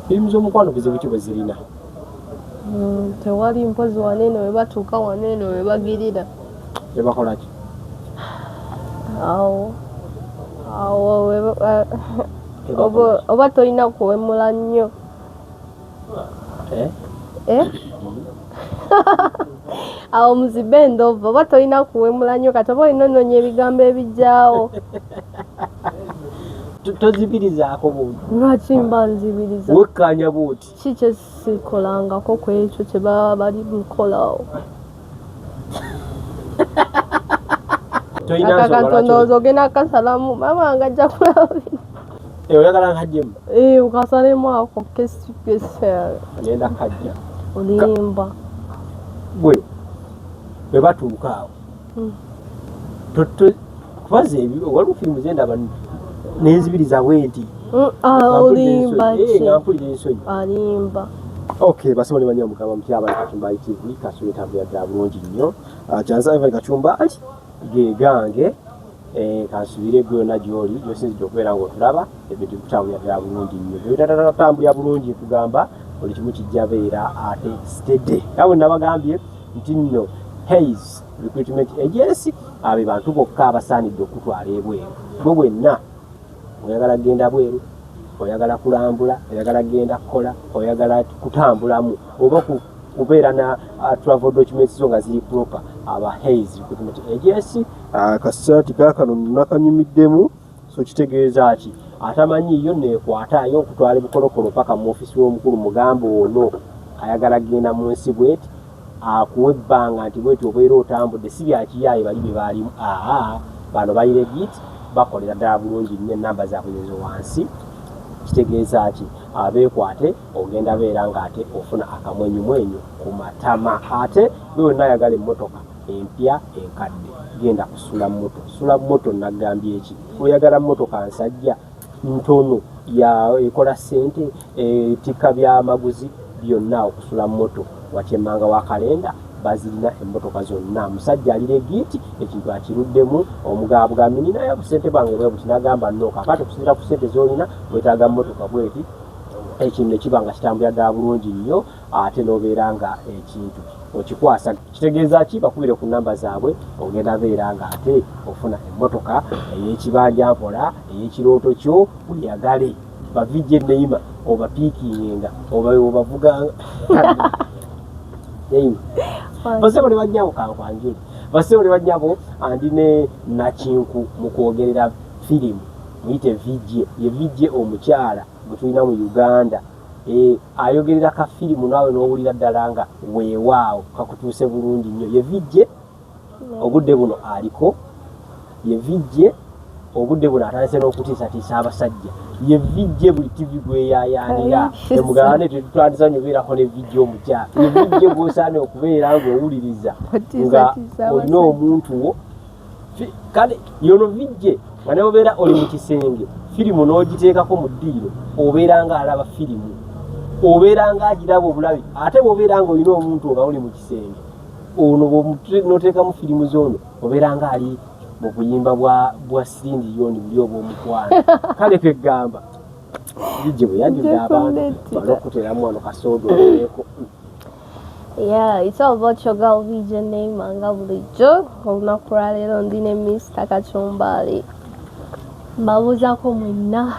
Firimu z'omukwano bizibu ki bwe zirina? Tewali mpozi wanene we batuuka wanene we bagirira. Ne bakola ki? Awo oba tolina kuwemula nnyo. Awo muzibe endova oba tolina kuwemula nnyo kati oba olina onoonya ebigambo ebijjaawo. Tozibirizaako buntu. Lwaki mba nzibiriza? Wekkaanya bw'oti. Ki kye sikolangako ku ekyo kye baba bali mukolawo? Akakatondooza ogenda kasalamu mama nga ajja kulaba. Oyagala nkajjemu? Ukasalemu ako kesi. Agenda kajja. Olimba. Bwe batuuka awo. Kubaza ebyo waliwo firimu ze ndaba n'enzibiriza bwenti. Olimba ki? Ngampulira ensonyi. Alimba. Okay, basoma ne banya mukama mtyaba Kachumba TV kasule tabya bya bulungi nnyo. Kyanza Ivan Kachumba ati gegange kasubire gwona gyoli yosinzidde okubeera ng'otulaba ebintu bitambulira bya bulungi nnyo. Bitatambulira bulungi kugamba buli kimu kijja beera ate steady. Awo nabagambye nti nno Hayes Recruitment Agency abe bantu bokka abasaanidde okutwala ebweru. Bwe bwenna oyagala genda bweru, oyagala kulambula, oyagala genda kukola, oyagala kutambulamu oba kubeera na travel documents zo nga ziri proper, aba Hayes Recruitment Agency akasaati kaakano nakanyumiddemu. So kitegeeza ki? Atamanyiyo neekwataayo okutwala ebikolokolo paka mu ofisi w'omukulu mugamba ono ayagala genda mu nsi bweti akuwa ebbanga nti bweti obeera otambudde si byakiyaaye bali bye baalimu. Bano bayiregiti bakolera ddala bulungi nnyo ennamba zaabwe ezo wansi. Kitegeeza ki? Abeekwate ogenda beera ng'ate ofuna akamwenyumwenyu ku matama. Ate yonna ayagala emmotoka empya enkadde genda kusula moto. Sula moto nagambye eki? Oyagala mmotoka nsajja ntono ya ekola ssente etikka byamaguzi byonna okusula moto wakyemmanga wa kalenda bazirina emmotoka zonna. Musajja aliregiti ekintu akiruddemu omugaabugambi ninayo busente bwange bwe buti nagamba nno kakati okusinziira ku ssente z'olina wetaaga mmotoka bweti ekintu ne kiba nga kitambulira ddala bulungi nnyo ate n'obeera nga ekintu okikwasa. Kitegeeza ki? Bakubire ku nnamba zaabwe ogenda beera ng'ate ofuna emmotoka ey'ekibanja mpola ey'ekirooto kyo weyagale. Bavijje Neima oba piikinga obavuga Neima. Basebo ne bajjabo kankwanjuli. Basebo ne bajjabo andi ne nakinku mu kwogerera firimu muyite VJ. Ye VJ omukyala gwe tulina mu Uganda. Ayogerera ka firimu naawe n'owulira ddala nga weewaawo kakutuuse bulungi nnyo. Ye VJ obudde buno aliko. Ye VJ obudde buno atandise n'okutiisatiisa abasajja. Ye VJ buli TV gweyayaanira emugabane tetutandisa nnyo beerako ne VJ omukyala. Ye VJ gw'osaana okubeera ng'owuliriza nga olina omuntu wo. Kale yono VJ nga ne obeera oli mu kisenge firimu n'ogiteekako mu ddiiro obeera ng'alaba firimu. Obeera ng'agiraba obulabi ate bw'obeera ng'olina omuntu nga oli mu kisenge ono n'oteekamu firimu z'ono obeera ng'ali mu buyimba bwa Cindy Yondi buli obw'omukwano. Kale kwegamba VJ bwe yajjudde abantu balokuteramu wano kasoodo oleeko. Yeah, it's all about your girl VJ Neima nga bulijjo olunaku lwa leero ndi ne Mr. Kachumba Lye. Mbabuuzaako mwenna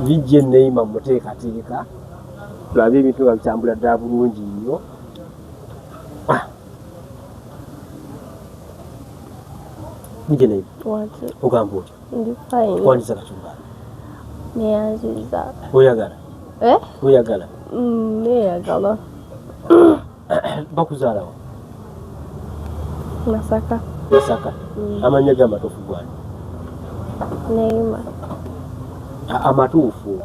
VJ Neima muteekateeka tulabe ebintu nga bitambula ddala bulungi nnyo. VJ Neima ogamba otya? Ndi fine. Wandiza Kachumba neyanziza. Oyagala? Oyagala? Neeyagala. Bakuzaala wa? Masaka. Masaka. Amannya g'amatuufu gwani? Neima. Amatuufu?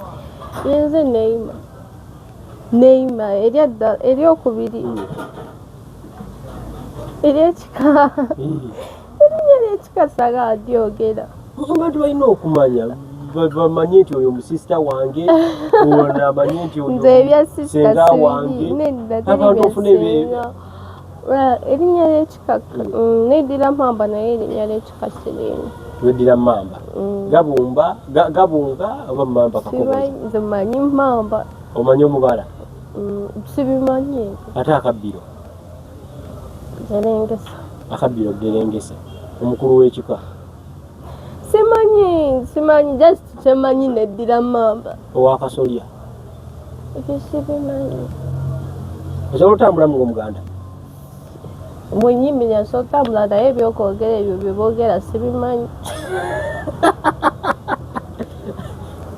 Yenze Neima. Neima eryokubiri. Eryekika. Erinnya ly'ekika saga adyogera. Abantu balina okumanya bamanye nti oyo musista wange amanye nti oyo nze ebya sista wange abantu ofune erinnya ly'ekika nedira mpamba naye erinnya ly'ekika siriino. weddira mamba gabunga oba mamba kakobozi nze manyi mamba omanyi omubala sibimanyi ate akabbiro derengesa akabbiro derengesa omukulu w'ekika simanyi just kyemanyi neddira mamba owakasolya ekyo sibimanyi osobola otambula mu Muganda mwenyimira sotambula naye ebyokwogera ebyo byeboogera sibimanyi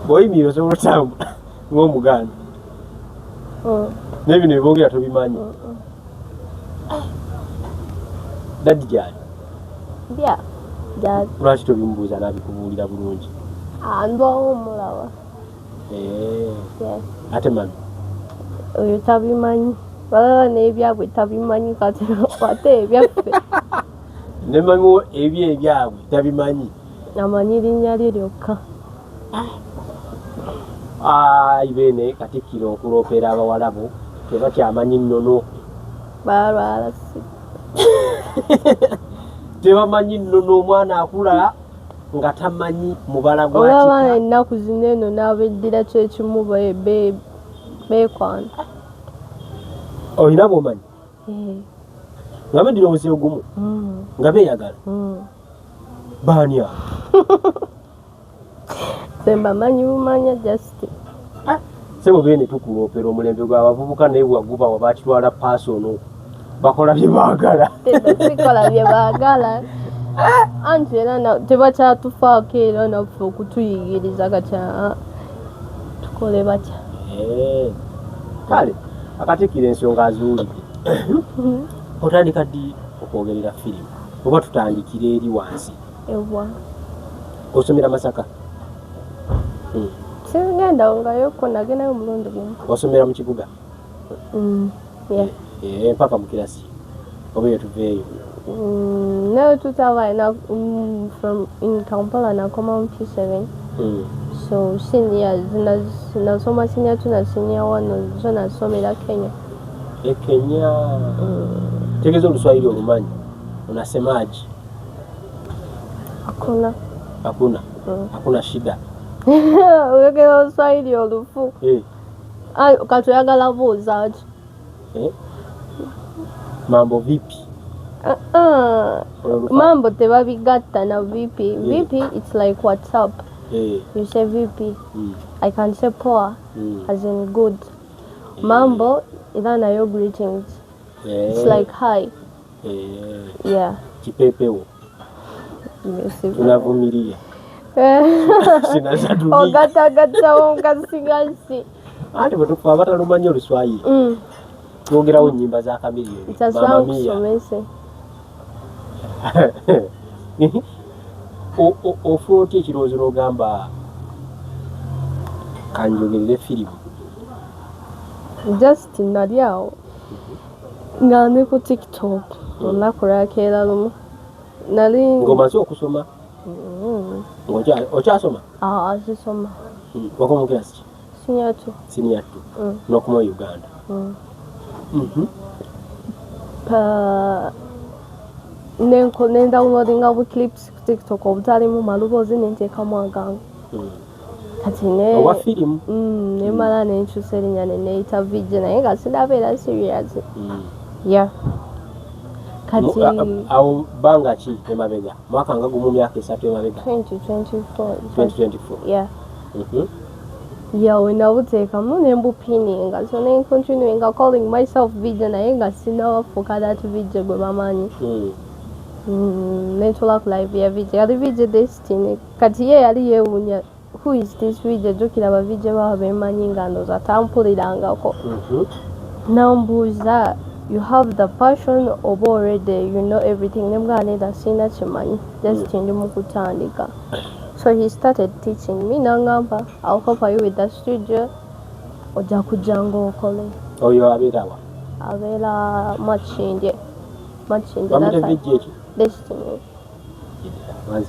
bw'oyimirira osobola otambula ng'Omuganda n'ebino byeboogera tobimanyi daddi gyali lwaki tobimubuuza n'abikubuulira bulungi ndwawo omulaba ate mami oyo tabimanyi balaba n'ebyabwe tabimanyi kati ate ebyaffe ne mami ebyabwe tabimanyi amanyi linnya lye lyokka bene Katikkiro okuloopera abawalabu tebakyamanyi nnono balwala tebamanyi nnono omwana akula nga tamanyi mubala gwa olaba ennaku zino eno n'abeddira kyekimu beekwana olina bw'omanyi nga beddira omusiro gumu nga beeyagala baani awo sembamanyi bumanya just sebo bene tukuloopera omulembe gw'abavubuka naye bwaguba wabakitwala paasono bakola bye baagala sikola bye baagala anti era tebakyatufaako era naffe okutuyigiriza katya tukole batya kale Akatikkiro ensonga azuulidde otandika ddi okwogerera firimu oba tutandikira eri wansi ewa osomera Masaka sigenda ngayoko nagendayo omulundi gumu osomera mu kibuga mpaka mu kirasi oba eyo tuveeyo nayo tutaba from in Kampala nakoma mu P7 so seniors nasoma senior 2 na senior 1 zo nasomera Kenya Kenya tegeeza Oluswahili olumanyi unasemaji hakuna shida oyogera Oluswahili olufu kati oyagala buuza ki mambo vipi mambo tebabigatta na vipi vipi it's like WhatsApp you say VP I can say poa as in good mambo ila nayo greetings it's like hi yeah kipepewo tunavumilia ogatagattawo ngasigasi ate bwetukufa abatalumanya Oluswahili twogerawo nnyimba za Kamiliyoni kusomese ofuna otya ekirowoozo n'ogamba kanjogerere firimu just nali awo nga ndi ku TikTok olunaku lwakeera lumu nali ng'omaze okusoma okyasoma zisoma wakoma mu kirasi senior 2 n'okoma Uganda nendownloadinga obuklips ku TikTok obutalimu maloboozi nenteekamu agange kati owa firimu nemala nenkyusa erinnya neneeyita VJ naye nga sinabeera serious yeah kati awo bbanga ki emabega mwaka nga gumu myaka 3 emabega 2024 yeah we nabuteekamu nembupininga so nencontinuinga calling myself VJ naye nga sinawafuuka that VJ gwe bamanyi netula ku live ya VJ yali VJ Destiny kati ye yali yeewuunya who is this VJ jjukira aba VJ baba bemanyi nga ndooza tampulirangako nambuuza you have the passion oba already you know everything nemuganda sina kimanyi just ndi mu kutandika so he started teaching me nangamba I'll help you with the studio ojja kujjanga okole oyo abeerawa abeera Makindye Destiny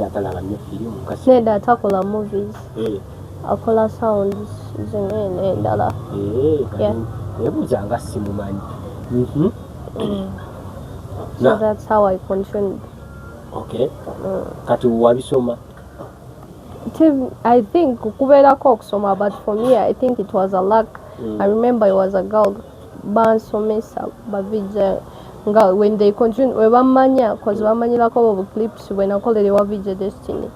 atalaba nnyo firimu nedda atakola movies akola sounds zino endala ebuuzanga simumanyi so that's how I continued Okay. Kati wabisoma? I think kubeerako okusoma, but for me I think it was a luck. I remember it was a girl bansomesa bavija nga when they continue we bamanya cause bamanyirako obu clips when akolere wa VJ Destiny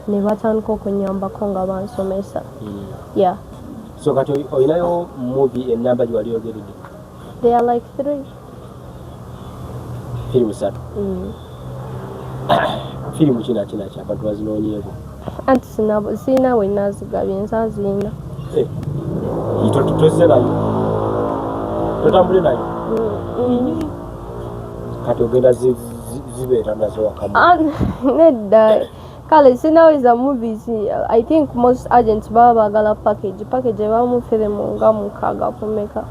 ne batandika okunyambako nga bansomesa. Yeah. So kati oyinayo movie enamba gye wali ogeredde? They are like 3. Firimu 3. Firimu kina abantu bazinoonyeeko? Anti sina we nazigabye nsazina. Tozze nayo? Totambule nayo? Kati ogenda zibeera nazo wakamu? Nedda. Kale sinaweza movies. I think most agents baba bagala package ebamu firimu nga mukaaga kumeka.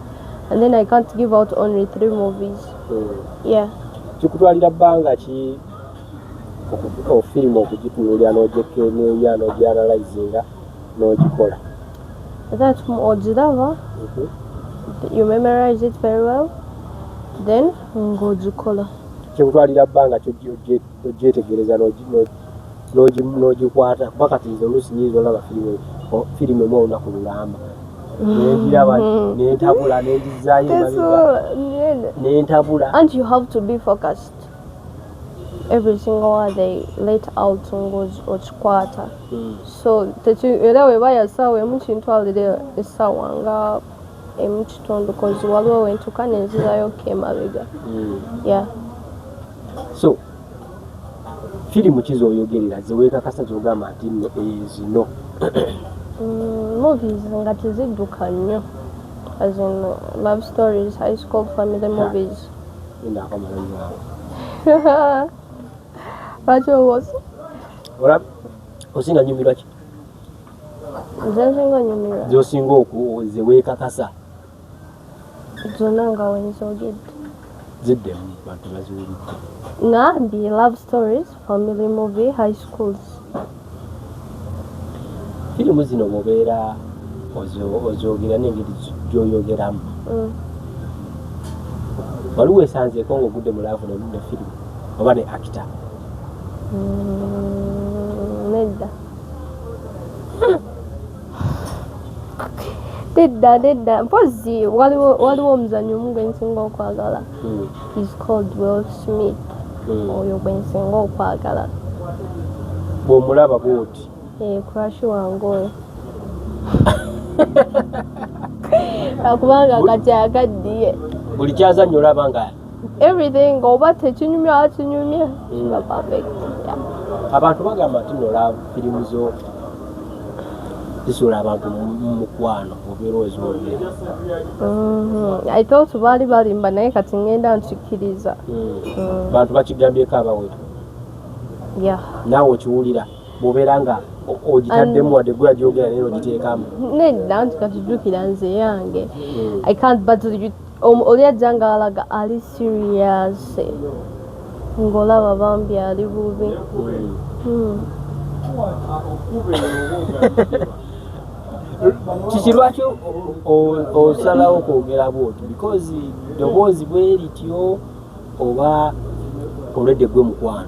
And then I can't give out only 3 movies. Yeah. Kikutwalira bbanga ki firimu okugitunuulira n'ogyekeneenya n'ogyanalizinga n'ogikola? That ogiraba, you memorize it very well, then ng'ogikola. Kikutwalira bbanga ki ogyetegereza n'ogikwata kuba kati nze oluusi nyiiza olaba firimu emu olunaku lulamba nendiraba nentabula nendizaayo nentabula. And you have to be focused. Every single one they let out okikwata. So era weba yasawa emu kintwalire esawa nga emu kitundu kozi waliwo wentuka nenzirayo kemabega. Yeah. So firimu kizoyogerera zeweekakasa zogamba nti zino? Movies nga tezidduka nnyo, as in love stories, high school family movies. Lwaki owooza? Olaba osinga nyumirwa ki? Nze nsinga nyumirwa zosinga zeweekakasa zonna nga wenzogedde ziddemu bantu baziwulidde. Ngambye love stories, family movie, high schools. Firimu zino bwobeera ozogera n'engeri gy'oyogeramu, waliwo esanzeeko ng'ogudde mu laavu ne firimu oba ne actor? Nedda mpozi waliwo omuzannyo omu gwe nsinga okwagala. He's called Will Smith. Oyo gwe nsinga okwagala. Bw'omulaba bw'oti? Crush wange oyo. Akubanga kati akaddiye. Buli kyazannyo olaba nga everything oba tekinyumya kinyumya kiba perfect. Abantu bagamba nti nola firimu zo zisobola abantu mu mukwano obeera ozwogera. I thought baali balimba naye kati ngenda nkikkiriza. Bantu bakigambyeko abawera. Yeah. Naawe okiwulira bw'obeera nga ogitaddemu wadde gwe agyogera naye ogiteekamu? Nedda nti kati jjukira nze yange. I can't but oli ajja nga alaga ali serious ng'olaba bambi ali bubi. Kiki lwaki osalawo kwogera bwoti? Because ddoboozi bwe lityo oba olwedde gwe mukwano?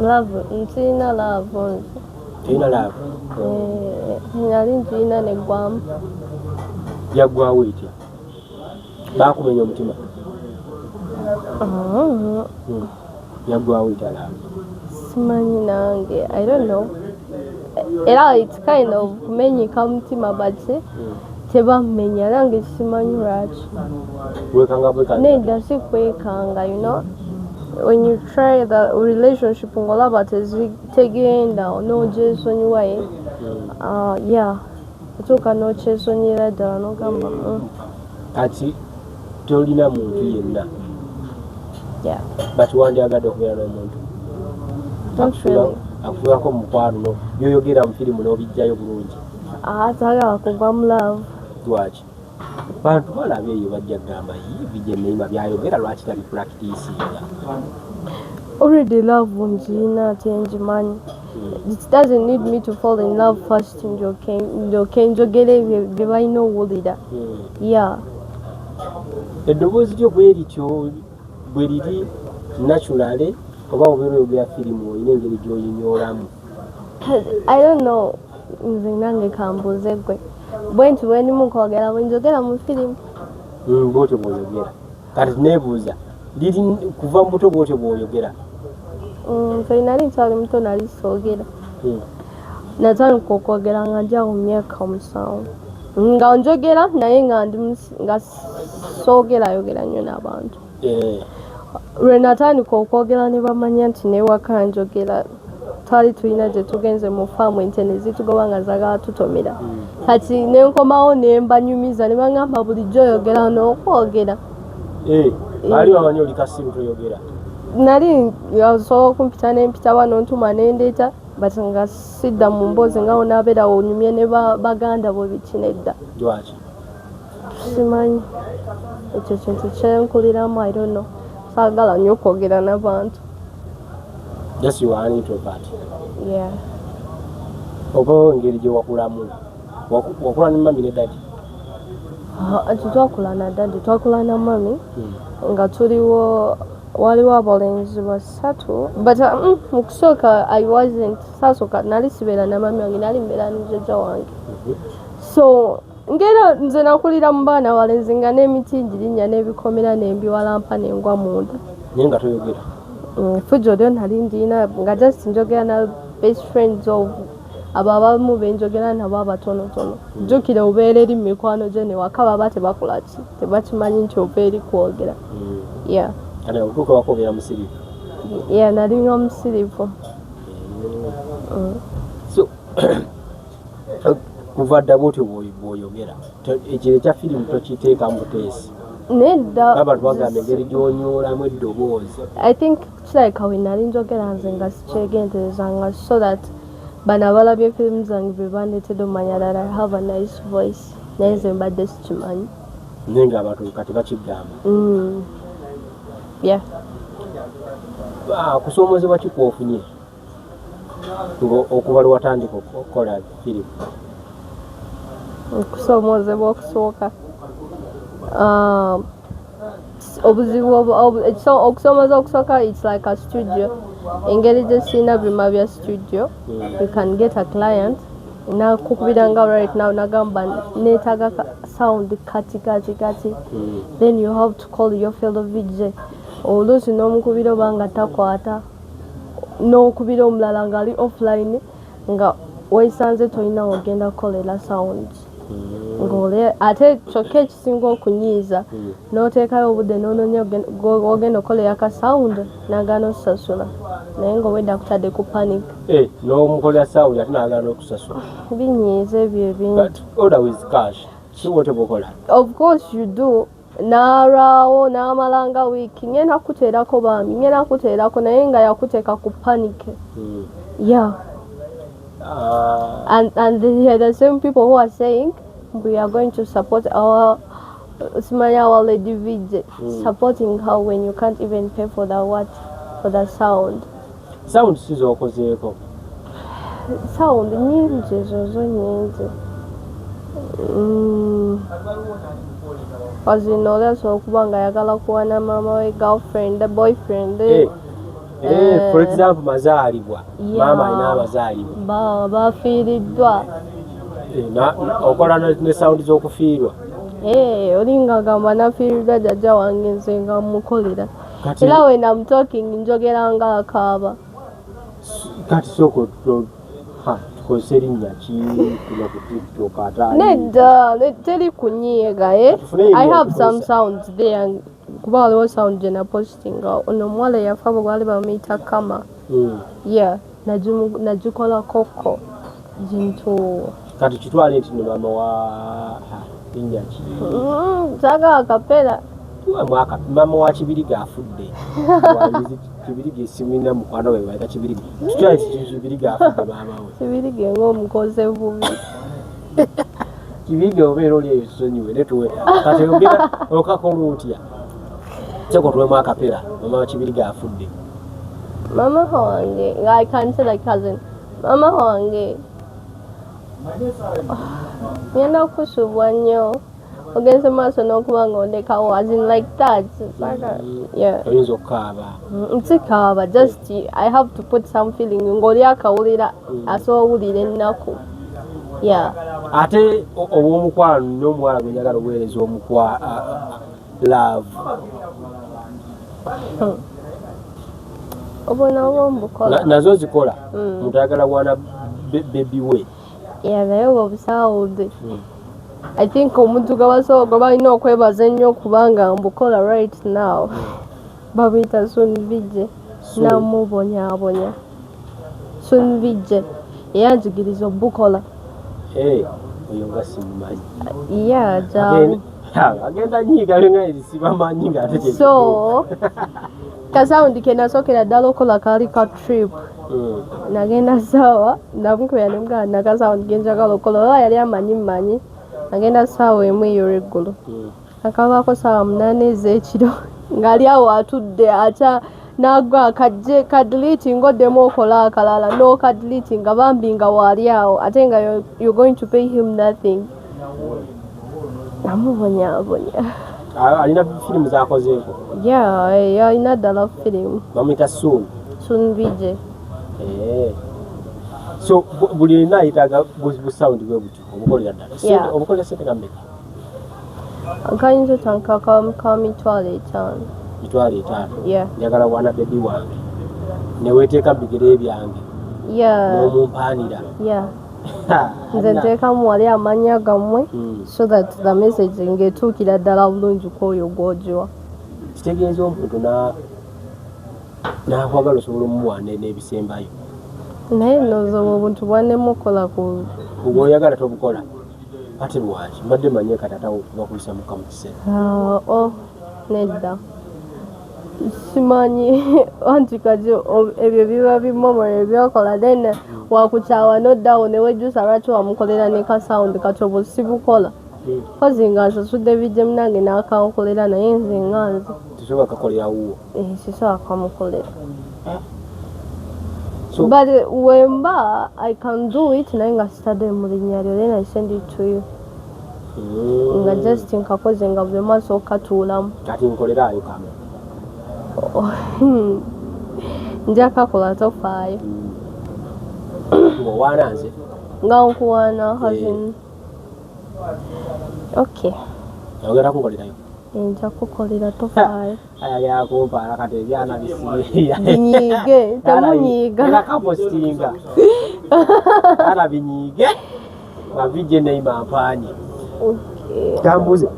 Love, ntina love nze. Toyina love? Nali ntina neggwamu. Yaggwawo etya? Baakumenya omutima? Yaggwawo etya love? Simanyi nange, I don't know. Era it's kind of kumenyeka mutima but tebamenya nange simanyi lwaki. Wekanga bwekanga? Nedda si kwekanga, you know. When you try the relationship ngolaba tegenda n'ogyesonyiwaye, yeah, otuuka n'okyesonyera ddala n'ogamba kati tolina muntu yenna but wandyagadde okubeera n'omuntu akufuulako mukwano byoyogera mu firimu n'obijjayo bulungi? Tagala kugwa mu love. Lwaki? Bantu balaba eyo bajja kugamba BJ Neima byayogera lwaki tabi practicinga? Already love ngiina ate ngimanyi. It doesn't need me to fall in love first njoke njogere bye balina owulira. Yeah. Eddoboozi lyo bwe lityo bwe liri naturally oba obeera firimu olina engeri gy'oyinyolamu. I don't know. Nze nange kambuuze gwe bwe nti bwe ndimu kwogera bwe njogera mu firimu. Bwotyo bw'oyogera kati neebuuza liri kuva mu buto bwotyo bw'oyogera. Nze nali nkyali muto nali soogera. Natandika okwogera nga nja mu myaka 7 nga njogera naye nga soogera nnyo n'abantu. Lwe natandika okwogera ne bamanya nti n'ewaka njogera twali tulina gye tugenze mu faamu ente ne zitugoba nga zaagala tutomera. Kati ne nkomawo ne mbanyumiza ne baŋŋamba bulijjo oyogera n'okwogera. Baali bamanyi oli kasimu toyogera. Nali yasobola okumpita n'empita wano ntuma n'endeeta but nga sidda mu mboozi nga onaabeera onyumye ne baganda bo biki nedda. Lwaki? Simanyi. Ekyo kintu kyenkuliramu I don't know. Saagala nnyo okwogera n'abantu. Just you are an introvert. Yeah. Oba engeri gye wakulamu. Wakula ne mami ne dadi? Twakula na dadi, twakula na mami nga waliwo abalenzi 3 but mu kusooka I wasn't sasooka nali sibeera na mami wange nali mbeera ne jjajja wange. So ngera nze nakulira mu baana balenzi nga n'emiti girinnya n'ebikomera n'embiwalampa n'engwa munda. Naye nga toyogera? Fujjo lyo nali ndiina nga just njogera na best friends of abo abamu benjogera nabo abatonotono. Jjukira obeera eri mu mikwano gye newaka baba tebakolaki tebakimanyi nti oba eri kwogera. Yeah. Kati okutuuka waka obeera musirifu? Yeah, nali nga musirifu. So kuva dda bwotyo bw'oyogera ekiro ekya firimu tokiteeka mu buteesi? Nedda. Abantu bagamba engeri gy'onyoolamu eddoboozi. I think kirabika we nali njogera nze nga sikyegenderezanga so that bano abalabye firimu zange be bandeetedde omanya that I have a nice voice naye nze mbadde sikimanyi. Naye ng'abantu kati bakigamba. Yeah. Kusoomozebwa ki kw'ofunye okuva lwe watandika okukola firimu? Okusoomozebwa okusooka obuzibu okusoomoza okusooka it's like a studio. Engeri gye sirina byuma bya studio you can get a client nakukubiranga right now nagamba neetaaga sound kati then you have to call your fellow VJ oluusi n'omukubira oba nga takwata n'okubira omulala ng'ali offline nga weesanze tolina ogenda kukolera sound ng'ole ate kyokka ekisinga okunyiiza n'oteekayo obudde n'onoonya ogenda okukolera ka sound n'agaana okusasula naye ng'obwedda kutadde ku panic. N'omukolera sound ate n'agaana okusasula? Binyiiza ebyo ebintu. But order with cash si wote bw'okola? Of course you do. N'alwawo n'amalanga wiiki ngenda kuteerako bambi ngenda kuteerako naye nga yakuteeka ku panic. Yeah. And the same people who are saying we are going to support our Lady VJ, supporting her when you can't even pay for the sound. Sound sizo okozeeko? Sound nyingi zozo nyingi. Azinoolaso okuba nga ayagala kuwana mama we girlfriend, boyfriend. For example mazaalibwa. Maama alina abazaalibwa. Bafiiriddwa. Okola ne sound z'okufiirwa? Olinga agamba nafiiriddwa jjajja wange nze nga mukolera. Era when I'm talking njogera nga akaaba. Kati soko tukozesa erinnya ki kuno ku TikTok ate? Nedda teri kunyiiga. I have some sounds there. Kuba waliwo sound gye napostinga ono omuwala yafa bwe gwali bamuyita Kama. Yeah, nagikola koko gintu. Kati kitwale nti ne mama wa linnya ki? Saagala akapera. Mama wa Kibiriga afudde. Kibiriga esimina mukwano we bayita Kibiriga. Kitwale nti Kibiriga afudde maama we. Kibiriga ng'omukoze bubi. Kibiriga obeera oli eyo tusonyiwe ne tuwe. Kati ogera okakola otya? Kyeko tuwemu akapera mama wa Kibiriga afudde. Mama wange, I can't say like cousin. Mama wange ngenda kusubwa nnyo ogenze maaso n'okuba ng'ondekawo as in like that. It's like yeah. Oyinza okukaaba. Nzikaaba just I have to put some feeling ng'oli akawulira asobola owulira ennaku. Yeah. Ate obw'omukwano n'omuwala gwe njagala obuweereza love. Obona obw'omukola. Nazo zikola. Omuntu ayagala wana baby we. Yeah, naye obusawudde. I think omuntu gwe balina okwebaza ennyo kubanga mbukola right now. Babiyita Osiimye namubonyaabonya. Osiimye yanjigiriza obukola. Oyo nga simumanyi. Yeah, agenda nyiga nga sibamanyi nga ate. So kasawundi ke nasookera ddala okola kaali ka trip. Nagenda sawa namukubira ne muganda nakasawundi ke njagala okola oba yali amanyi nagenda sawa emu ey'olweggulu. Akabaako sawa 8 ez'ekiro ng'ali awo atudde aca n'agwa kadiliti ng'oddemu okola akalala n'okadiliti nga bambi nga waali awo ate nga you're going to pay him nothing. Namubonyaabonya. Alina firimu z'akozeeko. Yeah, alina ddala firimu. Bamuyita Osiimye. So buli lina ayitaaga busawundi bwe butyo obukolera ddala. Obukolera ssente nga mmeka? Akayinza otanka ka $5,000. $5,000. Njagala wana bebi wange. Ne weeteeka bigere byange. N'omumpaanira. Nze nteekamu wali amannya gammwe so that the message ng'etuukira ddala bulungi kw'oyo gw'ogiwa. Kitegeeza omuntu n'akwagala osobola omumuwa n'ebisembayo. Naye nozooba obuntu bwannemukola ku bw'oyagala tobukola ate lwaki mbadde manye katatawo bakuyisa mukka mu kiseera. Nedda simanyi anti kati ebyo biba bimomero ebyokola then wakukyawa n'oddawo ne wejjusa lwaki wamukolera ne kasawundi kati obwo sibukola kozi nga nsasudde bijje munange n'akankolera naye nze nga nze tisobola kakolera wuwo. Sisobola kamukolera. But wemba I can do it naye nga sitadde mu linnya lyo then I send it to you. Nga just nkakoze nga buli maaso okatuulamu. Kati nkolerayo kamwe. Nja kakola tofaayo. Ng'owaana nze? Nga nkuwaana hazin. Okay. Oyagala kunkolerayo? Nja kukolera tofaayo. Ayali akumpaala kati ebyana bisiiya. Binyiige, temunyiiga. Era kapostinga. Ara binyiige. Bavijje Neima ampaanye. Kambuze.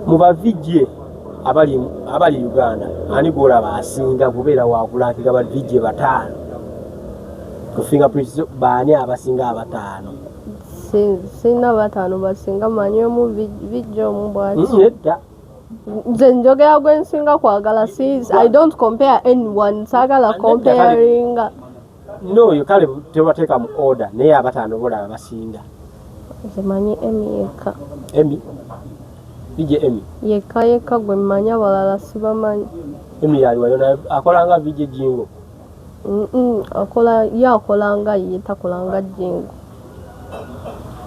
Mu bavijje abali Uganda ani gw'olaba asinga kubeera wakulankiga bavijje 5. Ku fingerprints baani abasinga 5? Sina 5 basinga manyi omu vijje omu bwaki. Nedda. Nze njogera gwe nsinga kwagala I don't compare anyone saagala comparing. No, you kale tebateeka mu order naye 5 bolaba basinga. Nze manyi Emi yekka. Emi? Vijje Emi? Yekka gwe mmanyi abalala sibamanyi. Emi yaliwayo naye akolanga vijje jingo? Akolanga ye takolanga jingo.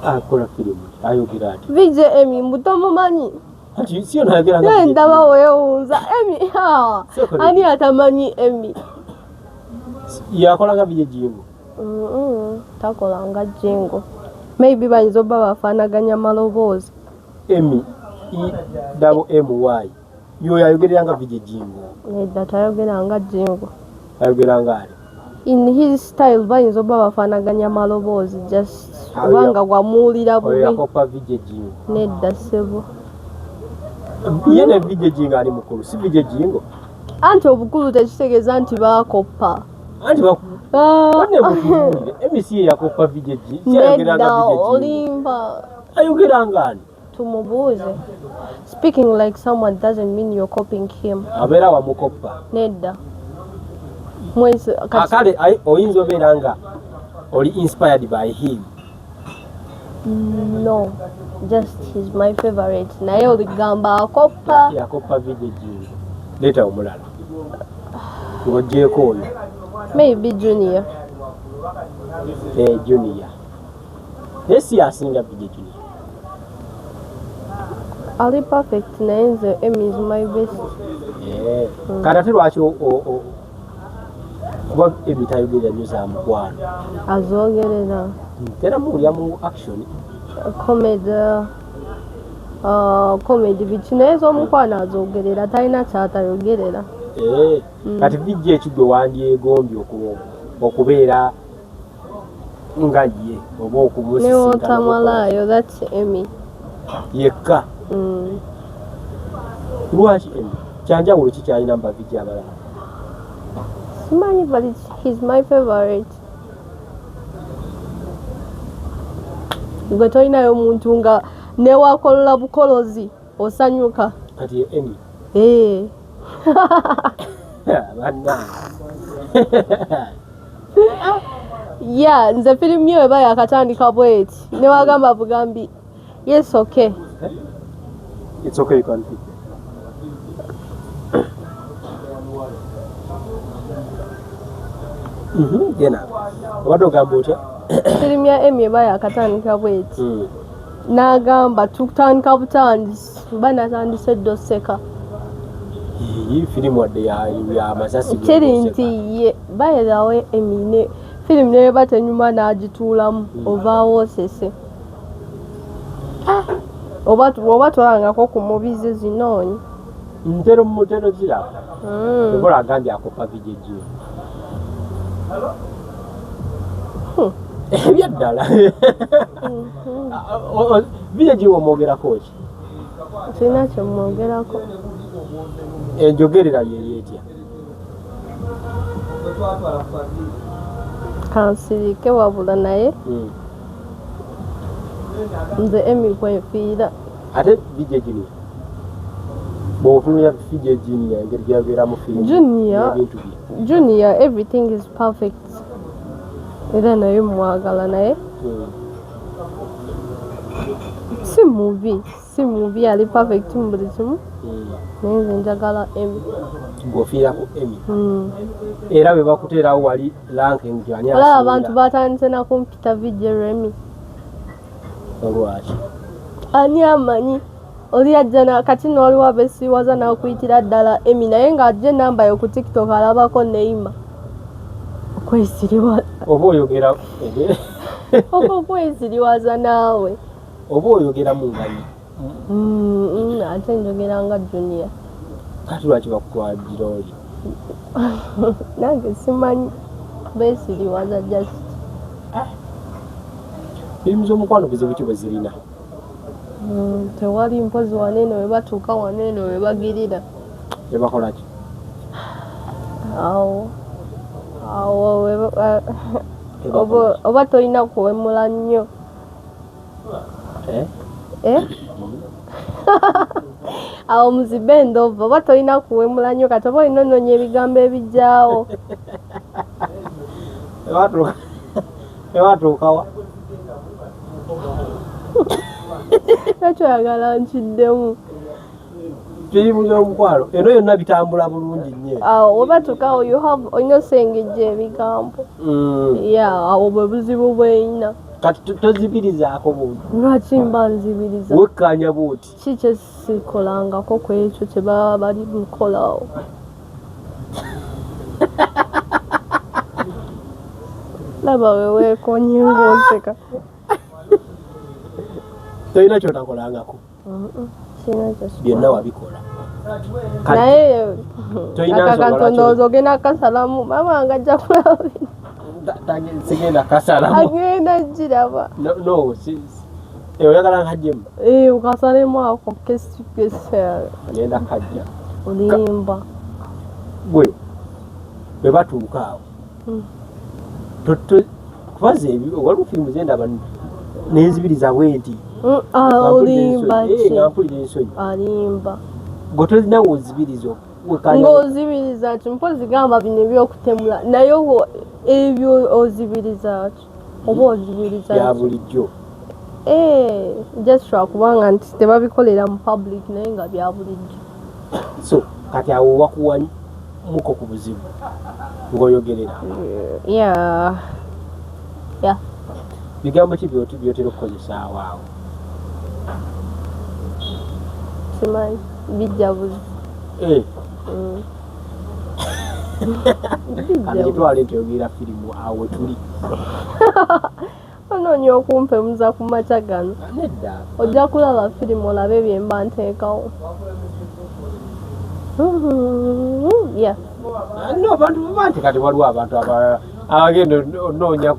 Akola firimu Ayogerera. Vijje Emi mutamumanyi? Ati sio nayogera nga ndaba weewuunza Emi ani atamanyi Emi? Yakolanga vijje jingo? Takolanga jingo. Maybe bayinza obba bafaanaganya maloboozi. Emi EMY yoyo ayogeranga vijje jingo? Nedda tayogeranga jingo. Ayogeranga ali? In his style bayinza obba bafaanaganya maloboozi just kubanga gwamuwulira bubi. Yakopa vijje jingo? Nedda ssebo. Ye ne vijje jingo ali mukulu si vijje jingo? Anti obukulu tekitegeeza nti baakoppa. Anti wane bukulu emisi yakopa vijje jingo? Nedda olimba. Ayogeranga ani? Tumubuuze. Speaking like someone doesn't mean you're copying him. Abeera wamukopa? Nedda. Akale oyinza obeera nga oli inspired by him? No, just he's my favorite. Naye oligamba akoppa. Yakoppa vijje jingo. Leeta omulala. Ng'oggyeko oyo. Maybe Junior. Junior. Naye si asinga vijje Junior. Ali perfect naye nze Emmy is my best. Kati ate lwaki kuba Emmy tayogerera nnyo za mukwano? Azoogerera. Era muwulira mu action. Comedy biki naye ez'omukwano azoogerera talina kyatayogerera. Kati VJ ekigwe wandyegombye okubeera nga ye oba okumusisinkana. Ne wotamalayo, that's Emmy. Yekka. Lwaki Emmy? Kyanjawulo ki kyalina mu bavijja abalala? Simanyi, but he's my favorite. Gwe tolinayo omuntu nga newakolola bukolozi osanyuka. Kati ye Emmy? Yeah, nze firimu yo eba yakatandika bweti newagamba bugambi yes, okay. It's okay, you can pick. Gena obadde ogamba otya? Firimu ya Emmy eba yakatandika bweti n'agamba tutandika butandisi mba natandise ddo seka. Firimu wadde ya masasi kiri nti ye bayerawe Emmy ne firimu neba tenyuma n'agituulamu ovaawo osese oba twalangako ku mubizi zinoonyi ntero mutero ziraba ebola agambye akopa vijeji ebyaddala vijeji omwogerako ki? kirina kyemwogerako. Enjogerera yeetya kansirike wabula naye nze Emmy kwefiira. ate VJ Junior bw'ofunira VJ Junior engeri gy'abeera mu firimu Junior everything is perfect era naye mwagala naye si mubi ali perfect mu buli kimu naye nze njagala Emmy. Ng'ofiira ku Emmy era bwe bakuteerawo wali ranking gy'ani asinga. Olaba abantu batandise na kumpita VJ Remy. Olwaki? Ani amanyi oli ajja kati n'oli wabesiiwaza n'okuyitira ddala Emmy naye ng'ajja enamba yo ku TikTok alabako Neima. Okwesiriwaza. Oba oyogera okwesiriwaza naawe. Oba oyogera mu nganyi. Ate njogera nga Junior. Kati lwaki bakukwagira oli? Nange simanyi beesiriwaza just. Firimu z'omukwano buzibu ki bwe zirina? Tewali mpozi waneeno we batuuka waneeno we bagirira. Ne bakola ki? Awo oba tolina kuwemula nnyo. Awo muzibe endova oba tolina kuwemula nnyo kati oba olina onoonya ebigambo ebijjaawo. Ewatuukawa? Lwaki oyagala nkiddemu? Firimu z'omukwano eno yonna bitambula bulungi nnyo. Awo oba tukawo olina osengejja ebigambo. Awo bwe buzibu bweyina. Kati tozibirizaako buntu. Lwaki mba nzibiriza? Wekkaanya buuti. Ki kye sikolangako ku ekyo kye baba bali mukolawo? Laba we weekonye ng'oseka. Tolina kyotakolangako? Sina kyosikola. Byonna wabikola. Naye akakantondozo ogenda kasalamu mama nga ajja kulaba bino. Sigenda kasalamu. Agenda giraba. No, oyagala nkajjemu? Ukasalemu ako kesi. Ngenda kajja. Olimba. Gwe bwe batuuka awo kubaza waliwo firimu zendaba nenzibiriza bwenti. Olimba ki? Mpulira ensonyi. Alimba. Gwe tolinawo ozibiriza ng'ozibiriza ki? Mpozi gamba bino ebyokutemula naye ebyo ozibiriza ki? Oba ozibiriza bya bulijjo. Just lwakubanga nti tebabikolera mu public naye nga bya bulijjo. So kati awo wakuwa muko ku buzibu ng'oyogerera. Bigambo ki byotera okukozesa awo? simanyi bijja buzi Twali ntoyogera firimu awo tuli onoonya okumpemuza ku makya gano nedda ojja kulaba firimu olabe bye mba nteekawo yeah. No, abantu banti kati waliwo abantu abagenda onoonya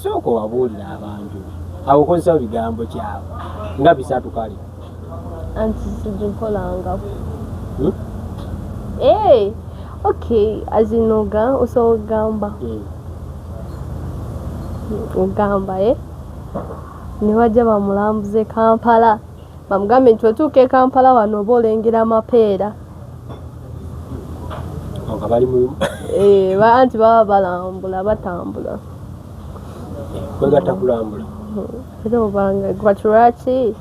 sooka wabuulira abantu abo okozesa bigambo kyabwe nga bisatu kale anti sigikolangako okay azinoga osoogamba ogamba niwajja bamulambuze Kampala bamugambe nti otuuka e Kampala wano oba olengera amapeera nga bali mu anti baba balambula batambula kwegatta kulambula era obanga gwatulwaki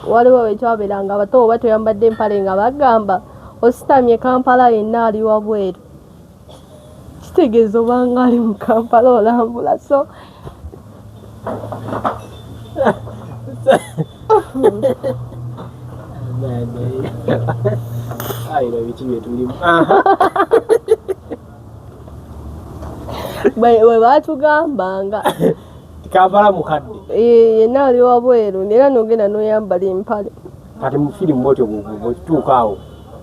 waliwo ekyabeeranga abato oba toyambadde empale nga bagamba ositamye Kampala yenna ali wabweru kitegeeza obanga ali mu Kampala olambula so ayiro biki byetulimu bwe batugambanga Kampala mukadde yenna ali wabweru era nogenda noyambala empale kati mu firimu bwotyo bwetutuuka awo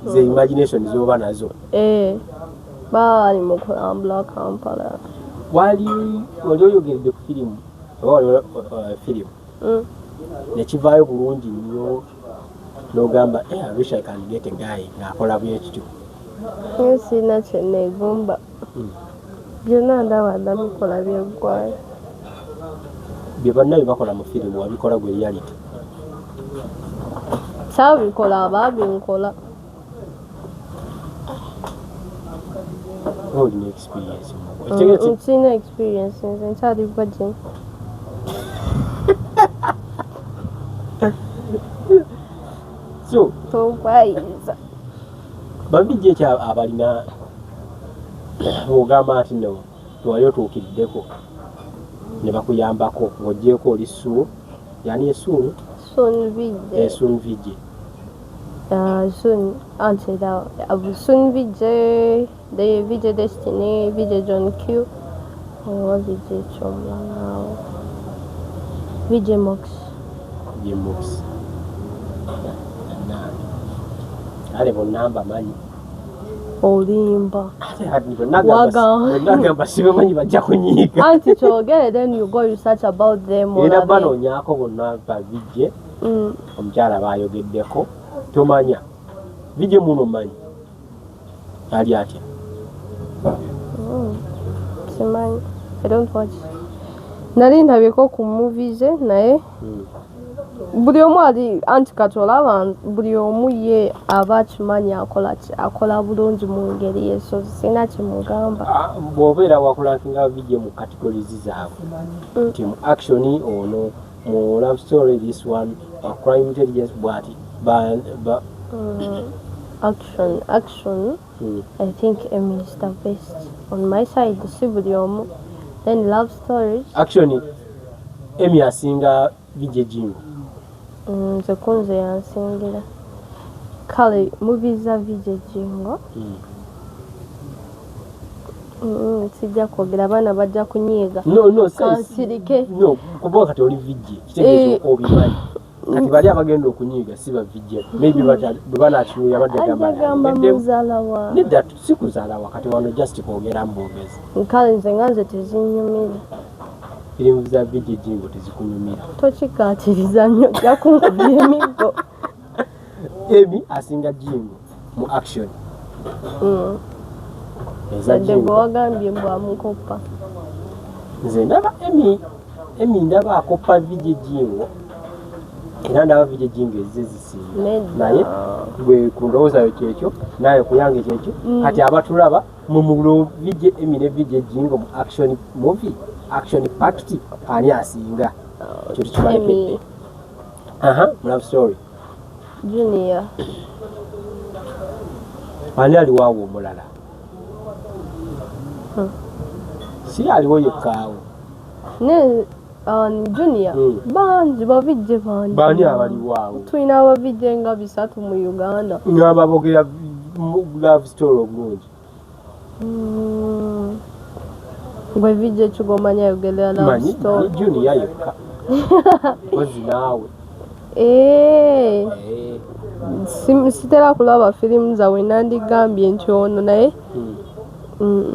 ze imagination zoba nazo baba bali mu kulambula Kampala wali oyogeredde ku firimu oba firimu nekivaayo bulungi nnyo n'ogamba I wish I can get a guy ng'akola bwekityo sirina kyeneegomba byonna ndaba ndabikola byeggwayo bye banna bye bakola mu firimu wabikola gwe reality kyabikola abaabinkola olina experience sirina experience nze nkyali virgin so tompayiriza babijja ekyo abalina ogamba nti no tewali otuukiriddeko ne bakuyambako ng'oggyeko oli suulu yani esuulu SoonVJ soon answer that SoonVJ the VJ Destiny VJ John Q VJ Chomla now VJ Mox ale bonnamba manyi olimba nagamba sibamanyi bajja kunyiiga anti kyogere then you go research about them era banoonyako bonna bavijje omukyala bayogeddeko tomanya vijje muno manyi ali atya simanyi I don't watch nali ndabyeko ku movies naye buli omu ali anti katolaba buli omu ye aba akimanyi akola bulungi mu ngeri yeso sina kimugamba bw'obeera wakulankinga vijje mu categories zaabwe nti mu action ono mu love story this one crime intelligence bwati action I think Emmy is the best on my side si buli omu then love stories action Emmy asinga vijje jingo nze kunze yansingira kale movies za VJ Jingo sijja kwogera abaana bajja kunyiiga kansirike kuba kati oli vijje kitegeeza obimanyi kati bali abagenda okunyiiga si bavijje maybe bwe banatunuya badagamba muzaalawa nedda si kuzaalawa kati wano just kwogera mbogezi kale nze nga nze tezinyumira firimu za vijje Jingo tezikunyumira tokikaatiriza nnyo ojja kunkubya emiggo Emmy asinga Jingo mu action zadde gwe wagambye bwamukoppa nze ndaba Emmy ndaba akoppa vijje Jingo era ndaba vijje Jingo ezze zisinga naye gwe ku ndowooza yo kyekyo naye kuyange kyekyo kati abatulaba mu mulo vijje Emmy ne vijje Jingo mu action movie action packed ani asinga ekyo tukibalekedde love story Junior ani aliwaawo omulala si aliwo yekkaawo ne Junior banji babijje banji bani abaliwo awo tulina ababijje nga 3 mu Uganda ngamba bogera love story obulungi gwe vijje kigomanya Ayogerera love story Junior yekka kozi naawe sitera kulaba firimu zawe nandigambye nti ono naye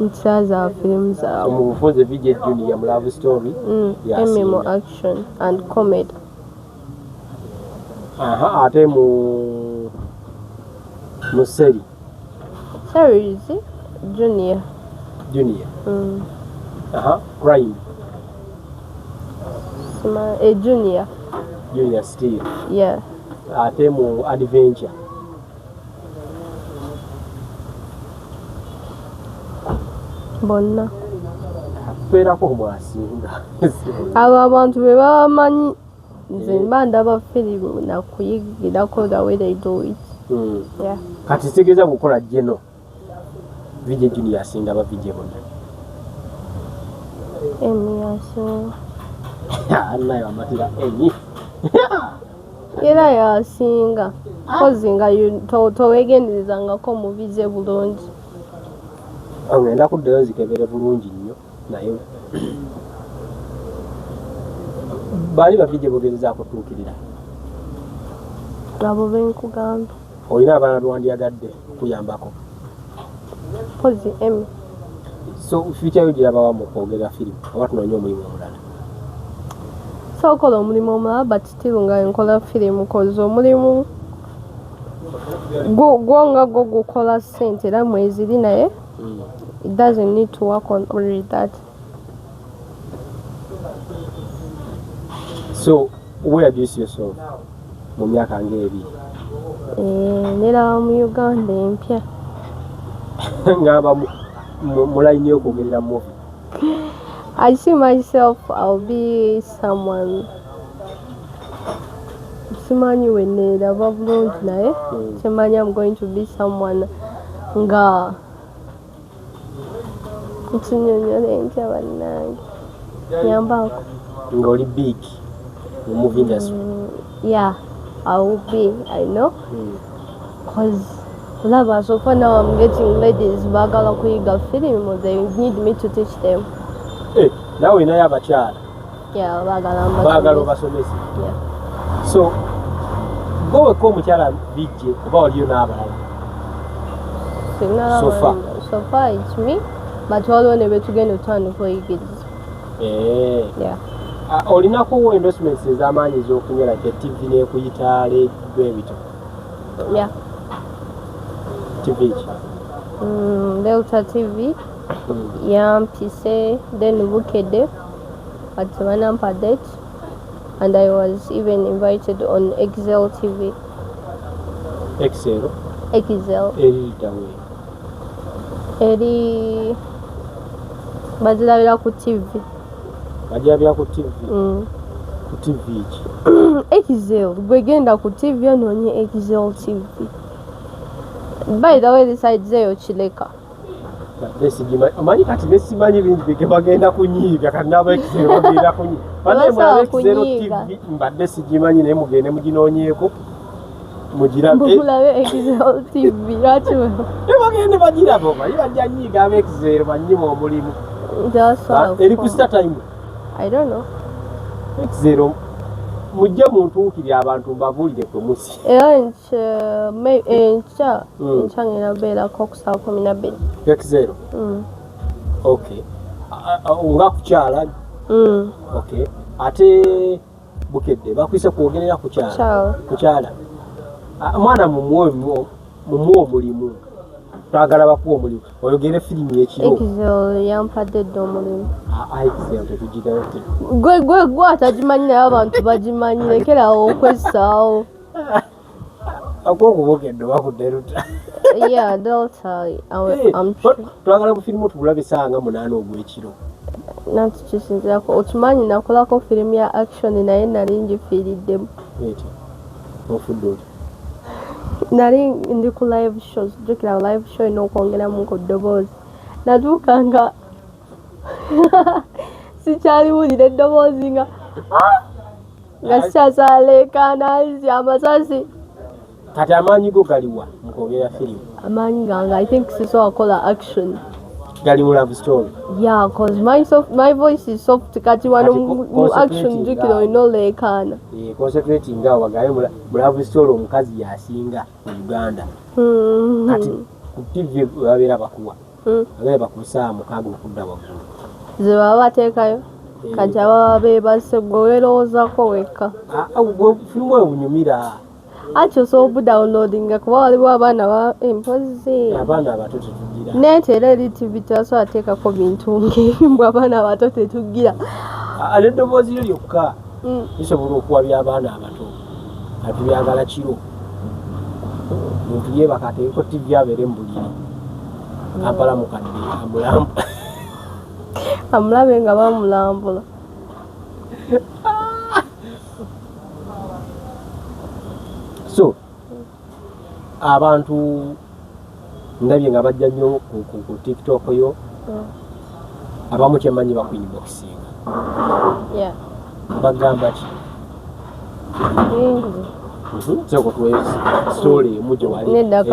nsaza firimu zawe omufunze vijje Junior mu love story MMO action and comedy ate mu series Junior crime Junior still yeah ate mu adventure bonna kubeerako omwasinga abo abantu be babamanyi nze mba ndaba firimu nakuyigirako the way they do it yeah kati kitegeeza kukola jeno vijje Junior asinga bavijje bonna Emi yasinga nayo amatira Emi era yasinga kozi nga towegenderezangako mubize bulungi ngenda kuddayo zikebere bulungi nnyo naye baali bavijje bogereza kutuukirira abo benkugamba olina abaana lwandiyagadde kuyambako kozi Emi so future yo girabawa mu kwogera firimu oba tunoonya omulimu omulala sokola omulimu omulala but still nga nkola firimu kozi omulimu gwo nga gwo gukola ssente era mweziri naye it doesn't need to work on only that. So where do you see yourself mu myaka ng'ebiri? Nera mu Uganda empya ngamba mu line y'okwogerera mu I see myself I'll be someone simanyi wenera bulungi naye simanyi I'm going to be someone nga ntinyonyole ntya bannange nyambako nga oli big mu movie industry. Yeah, I will be, I know, because so far now I'm getting ladies bagala kuyiga film, they need me to teach them. Nawe naye abakyala yeah bagala obasomesa. Yeah. So goweko omukyala bijje oba oliyo n'abalala? So far it's me, but waliwo ne betugenda otwani kuyigiriza. Yeah. Olinako endorsements ez'amaanyi ez'okunyala ke TV n'ekuyita bwebito? Yeah. TV Delta TV yampise then Bukede at Wanampa date, and I was even invited on XL TV. XL eritawe eri bazirabira ku TV. bajirabira ku TV? Ku TV ki? XL bwegenda ku TV onoonye XL TV. By the way, this side zeyo Chileka. Omanyi kati besimanyi bingi bye bagenda kunyiiga kati n'aba XL bagenda kunyiiga. Basobola kunyiiga TV mbadde sigimanyi naye mugende muginoonyeeko mugirabe. Mulabe XL TV lwaki bagende bagiraba omanyi bajja nyiiga aba XL banyima omulimu. Eri ku star time? I don't know. XL mujja muntuukire abantu mbabuulire kwe musi. Era enkya ngenda beerako ku saa 12. XL? Okay. Nga kukyala? Okay. Ate Bukedde bakwise kwogerera kukyala. Mwana mumuwe omulimu. Twagala bakuwa omulimu. Oyogere firimu y'ekiro. XL yampadde dda omulimu. XL tetugigayo. Gwe atagimanyi naye abantu bagimanyi, lekerawo okwessaawo. Akwokubogedde bakudderuta. Yeah, Delta. Twagala ku firimu tubulabe essaawa 8 ogw'ekiro. Nanti kisinzirako. Okimanyi nakolako firimu ya action naye nali ngifiiriddemu. Ofudde oti? Nali ndi ku live shows, jjukira live show n'okwongeramu ku ddoboozi. Natuuka nga sikyaliwulira eddoboozi nga Gasyazalekana amasasi. Kati amaanyi go galiwa mukwogera firimu? Amaanyi gange, I think siso akola action. Gali mu love story? Yeah, cause my voice is soft. Kati wano mu action jukiro inolekana. Concentrating awo bagaye mu love story omukazi yasinga mu Uganda. Kati ku TV babeera bakuwa. Babeera bakusa mukago okudda waggulu. Ze baba bateekayo. Kati ababa beebase gwe weerowoozako wekka. Firimu oyo bunyumira. Ati so downloading kuba waliwo abaana ba empozi. Abaana abato tetugira. Neetera eri TV taso ateekako bintu ng'embwa abaana abato tetugira. Eddoboozi lyo lyokka lisobola okuwabya abaana abato. Kati byagala kiro. Muntu yeebaka ateeko TV abeere mu buliri. Kampala mukadde amulamba. Amulabe nga bamulambula. So abantu ndabye nga bajja nnyo ku TikTok yo. Abamu kyemanyi bakuinboxinga. Yeah. Bagamba ki? Soko tuwe story muje wali. Nenda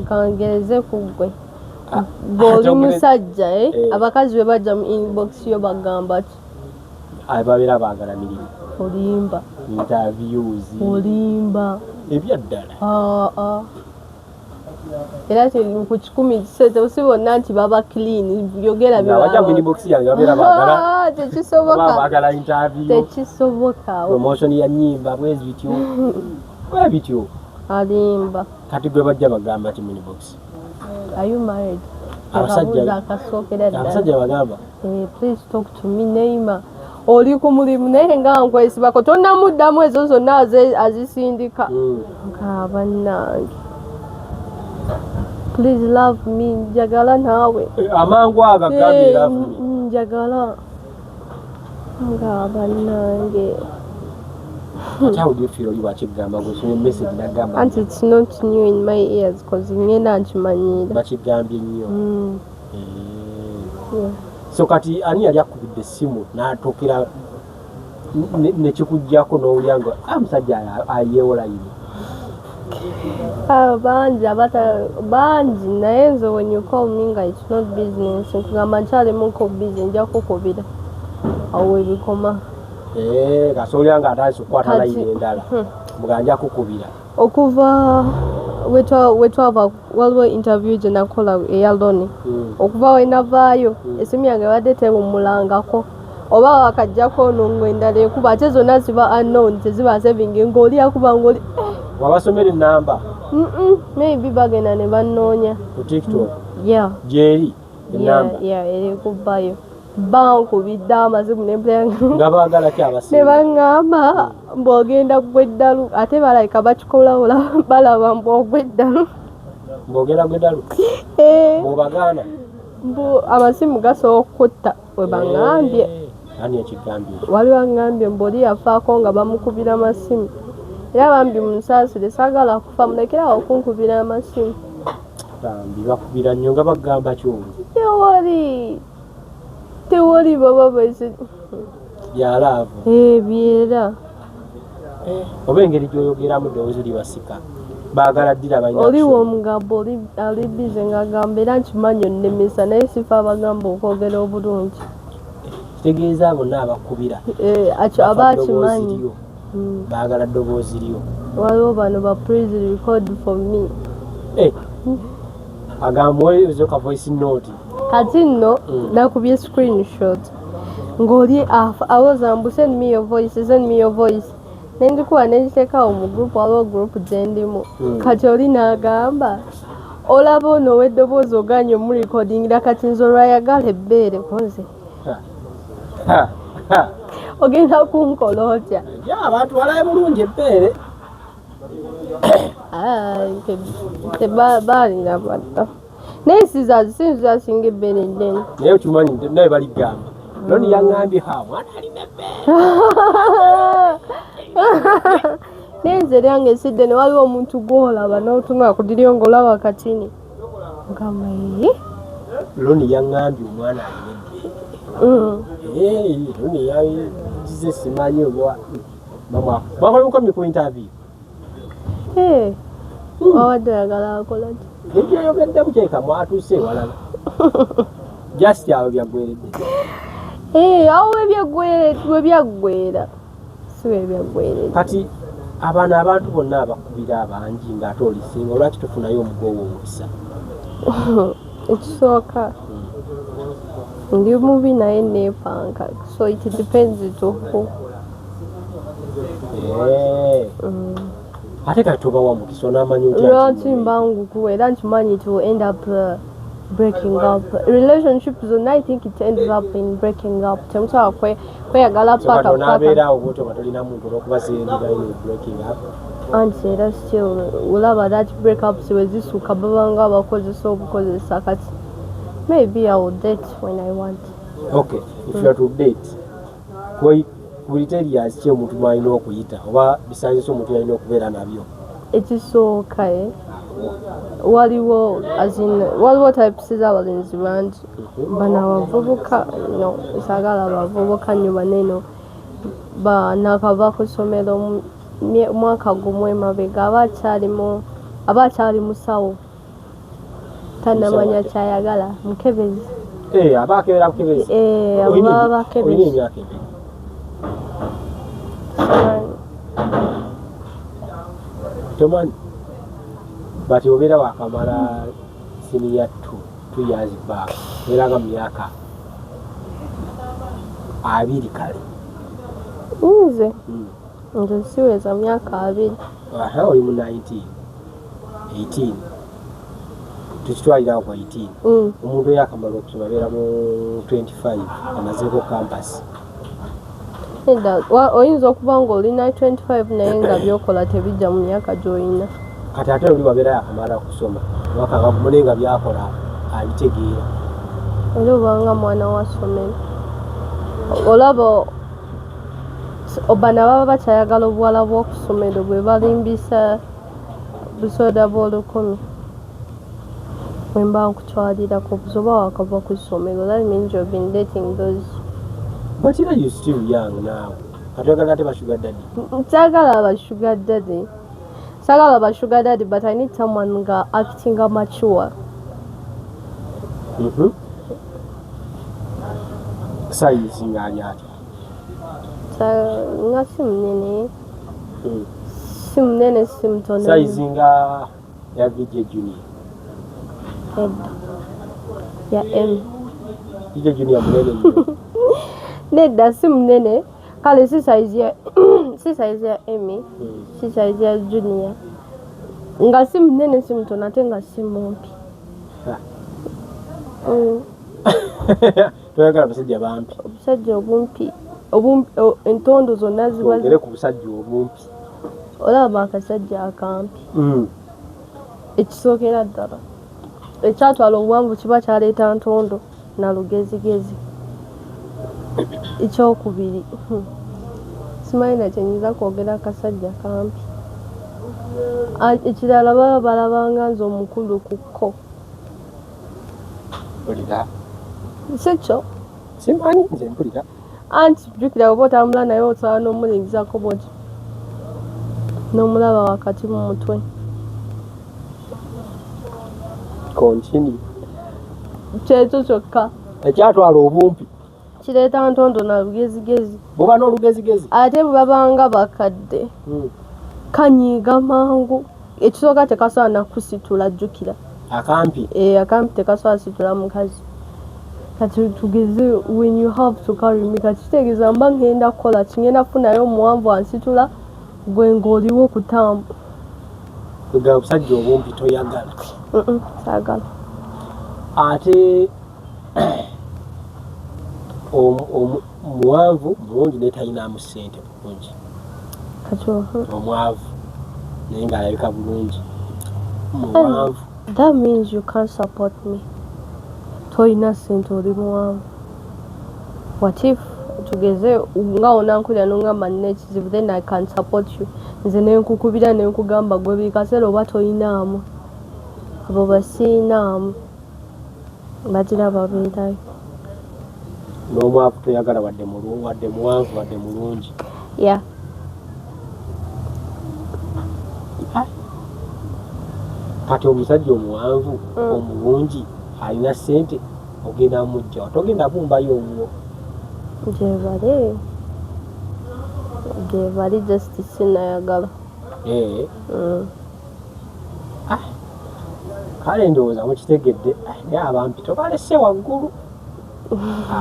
kangereze kugwe. Boli musajja abakazi bebajja mu inbox yo bagamba ki? Babera baagala miliri. Olimba. Interviews. Olimba. Ebyaddala. Era ku 10 usibona nti baba clean yogera bya. Bajja mu inbox yange babera baagala. Tekisoboka. Baagala interview. Tekisoboka. Promotion ya nyimba bwezi bityo. Bwe bityo. Alimba. Kati gwe bajja bagamba ki mu inbox? Are you married? Abasajja bagamba. Please talk to me, Neima. Oli ku mulimu naye nga nkwesibako tonnamuddamu ezo zonna azisindika. Nkaba nange. Please love me, njagala naawe. Amangu ago agambye love me. Njagala. Nkaba nange. How do you feel you watch gamba go so message na gamba? And it's not new in my ears because ngenda nchimanyira. Bakigambye nnyo. So kati ani yali akubidde essimu n'atokera nekikujjako n'olyango amusajja ayeewola yini? Bangi naye nze when you call me nga it's not business nkugamba nkyalimuko busy nja kukubira awo ebikoma. Kasolyanga atazi kukwata layini endala muganja kukubira okuva wetwava waliwo interview gye nakola eyaloni okuva wenavaayo esimu yange badde tebumulangako oba wakajjako nongo endala ekuba ate zonna ziba unknown teziba saving ng'oli akuba ng'oli wabasomera enamba maybe bagenda ne bannoonya ku TikTok gyeri enamba eri kubbayo bankubidde amazimu nga baagala ki abasinga ne baŋŋamba mbw'ogenda gw'eddalu ate balayika bakikolawula balaba mbw'ogw'eddalu mbw'ogenda gw'eddalu bw'obagaana amasimu gasobola okutta we baŋŋambye ani ekigambye waliwo aŋŋambye mbw'oli yafaako nga bamukubira amasimu era bambi munsaasire saagala kufa mulekerawo okunkubira amasimu bambi bakubira nnyo nga bagamba kyoli tewali baba bese yalava byera oba engeri gy'oyogeramu ddowoozi libasika baagala ddira balina oliwo omugabo ali bize ng'agamba era nkimanyi onnemesa naye sifa abagamba okwogera obulungi kitegeeza bonna abakubira aba akimanyi baagala ddoboozi lyo waliwo bano ba please record for me agamba oyo ka voice note kati nno nakubye screenshot ng'oli awoza send me your voice nendikuwa nengiteekawo mu group waliwo group gye ndimu kati oli n'agamba olaba ono ow'eddoboozi oganye omurekodingira kati nze olwayagala ebbeere koze ogenda kunkola otya abantu walaye bulungi ebbeere tebalina batta naye sinzasinga ebbeere eddene naye okimanyi naye baligamba noni yaŋŋambye mwana alina ebbeere naye nze lyange esidde ne waliwo omuntu gw'olaba n'otunula ku diryo ng'olaba katini ngamba loni yaŋŋambye omwana alina ebbeere loni yagize simanyi oba mama bakola mukomye ku interview wawadde oyagala akola ki ebyo yogedde buteeka mwatuuse walala just awo byaggweredde awo webyaggwera si webyaggweredde kati abaana abantu bonna abakubira abangi ng'ate olisinga olwaki tufunayo omugowo omukisa ekisooka ndi mubi naye neepanka so it depends to who ate kati tobawa mukisa onamanyi lwaki mbanguku era nkimanyi it will end up breaking up relationship zonna I think it ends up in breaking up temusobola kweyagala paka onabeerawo bwotoba tolina muntu olwokubaseerera in breaking up anti era still olaba that break up siwezisuka babanga abakozesa obukozesa kati maybe I will date when I want. Okay, if you are to date, criteria ki omuntu mwalina okuyita oba bisaanyizo omuntu yalina okubeera nabyo? Ekisooka waliwo types z'abalenzi bangi bano abavubuka saagala abavubuka nnyo baneno banakava ku ssomero mwaka gumu emabega aba akyali musawo tanamanya kyayagala mukebezi aba akebeera mukebezi aba bakebezi tomanyi bati obeera wakamala senior 2 years back era nga mu myaka 2 kale nze siweza myaka 2 oli mu 18 tukitwalirawo kwa 18 omuntu oyo akamala okusoma abeera mu 25 amazeeko campus oyinza okuba nga olina 25 naye nga byokola tebijja mu myaka gy'olina kati ate oli wabeera yakamala okusoma wakagagumune nga byakola abitegeera era obanga mwana wa ssomero olaba bano baba bakyayagala obuwala bw'okusomero bwe balimbisa busoda bw'olukumi wemba nkutwalirako buzoba wakava ku ssomero that means you've been dating those. But you're still young now. Sagala sugar daddy, but I need someone acting mature. Size nga simnene simtone. Size nga ya VJ Junior. Ya M. VJ Junior mnene. Nedda simnene. Kale si size ya M. Si size ya Junior. Nga simnene simtone ate nga simumpi. Toyagala abasajja bampi. Obusajja obumpi. Entondo zonna ziba ngere ku busajja obumpi. Olaba akasajja akampi. Ekisookera ddala. Ekyatwala obuwanvu kiba kyaleeta ntondo na lugezigezi. Ekyokubiri. Simanyi na kyenyinza kwogera akasajja kampi. Ekirala baba balabanga nze omukulu ku kko. Olira? Sekyo? Simanyi nze mpulira. Anti jjukira oba otambula naye osobola n'omulingizaako bwoti n'omulaba wakati mu mutwe. Continue. Kyekyo kyokka. Ekyatwala obumpi. Kireeta ntondo na lugezigezi. Buba n'olugezigezi. Ate bwe babanga bakadde. Kanyiiga mangu. Ekisooka tekasobola nakusitula jjukira. Akampi. Akampi tekasobola situla mukazi. Kati tugeze when you have to carry me kati kitegeeza mba ngenda kukola kingenda kufunayo omuwanvu ansitula gwe ng'oliwo kutamba. Kuga obusajja obumpi toyagala. Saagala. Ate omuwanvu mulungi naye talinamu ssente bulungi. Kati omwavu naye ng'alabika bulungi. Muwanvu. That means you can't support me. Toyina ssente oli muwanvu. What if tugeze nga onankulira n'ongamba nina ekizibu then I can support you. Nze nenkukubira nenkugamba gwe buli kaseera oba toyinaamu. Abo basiinaamu. Bagira babeerayo. n'omwavu toyagala wadde muwanvu wadde mulungi. Yeah. Kati omusajja omuwanvu omulungi alina ssente ogenda mujja togenda bumbayo omwo. Gyebali just sinayagala. Kale ndowooza mukitegedde naye abampi tobalese waggulu.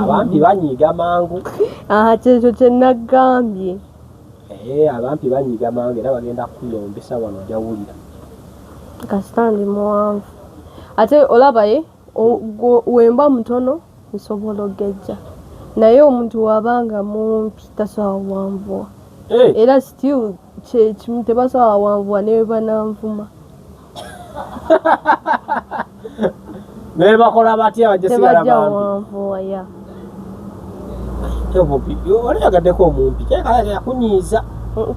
Abampi banyiiga mangu. Kyekyo kye nagambye. Abampi banyiiga mangu era bagenda kuyombesa wano ojjawulira. Kasita ndi muwanvu. Ate olabaye wemba mutono nsobola ogejja. Naye omuntu wabanga mumpi tasobola wanvuwa. Era still kyekimu tebasobola wanvuwa ne bananvuma. Ne bakola batya bajja sigala bambi. Wanvuwa ya. Oliyagaddeko omumpi kyekala yakunyiiza.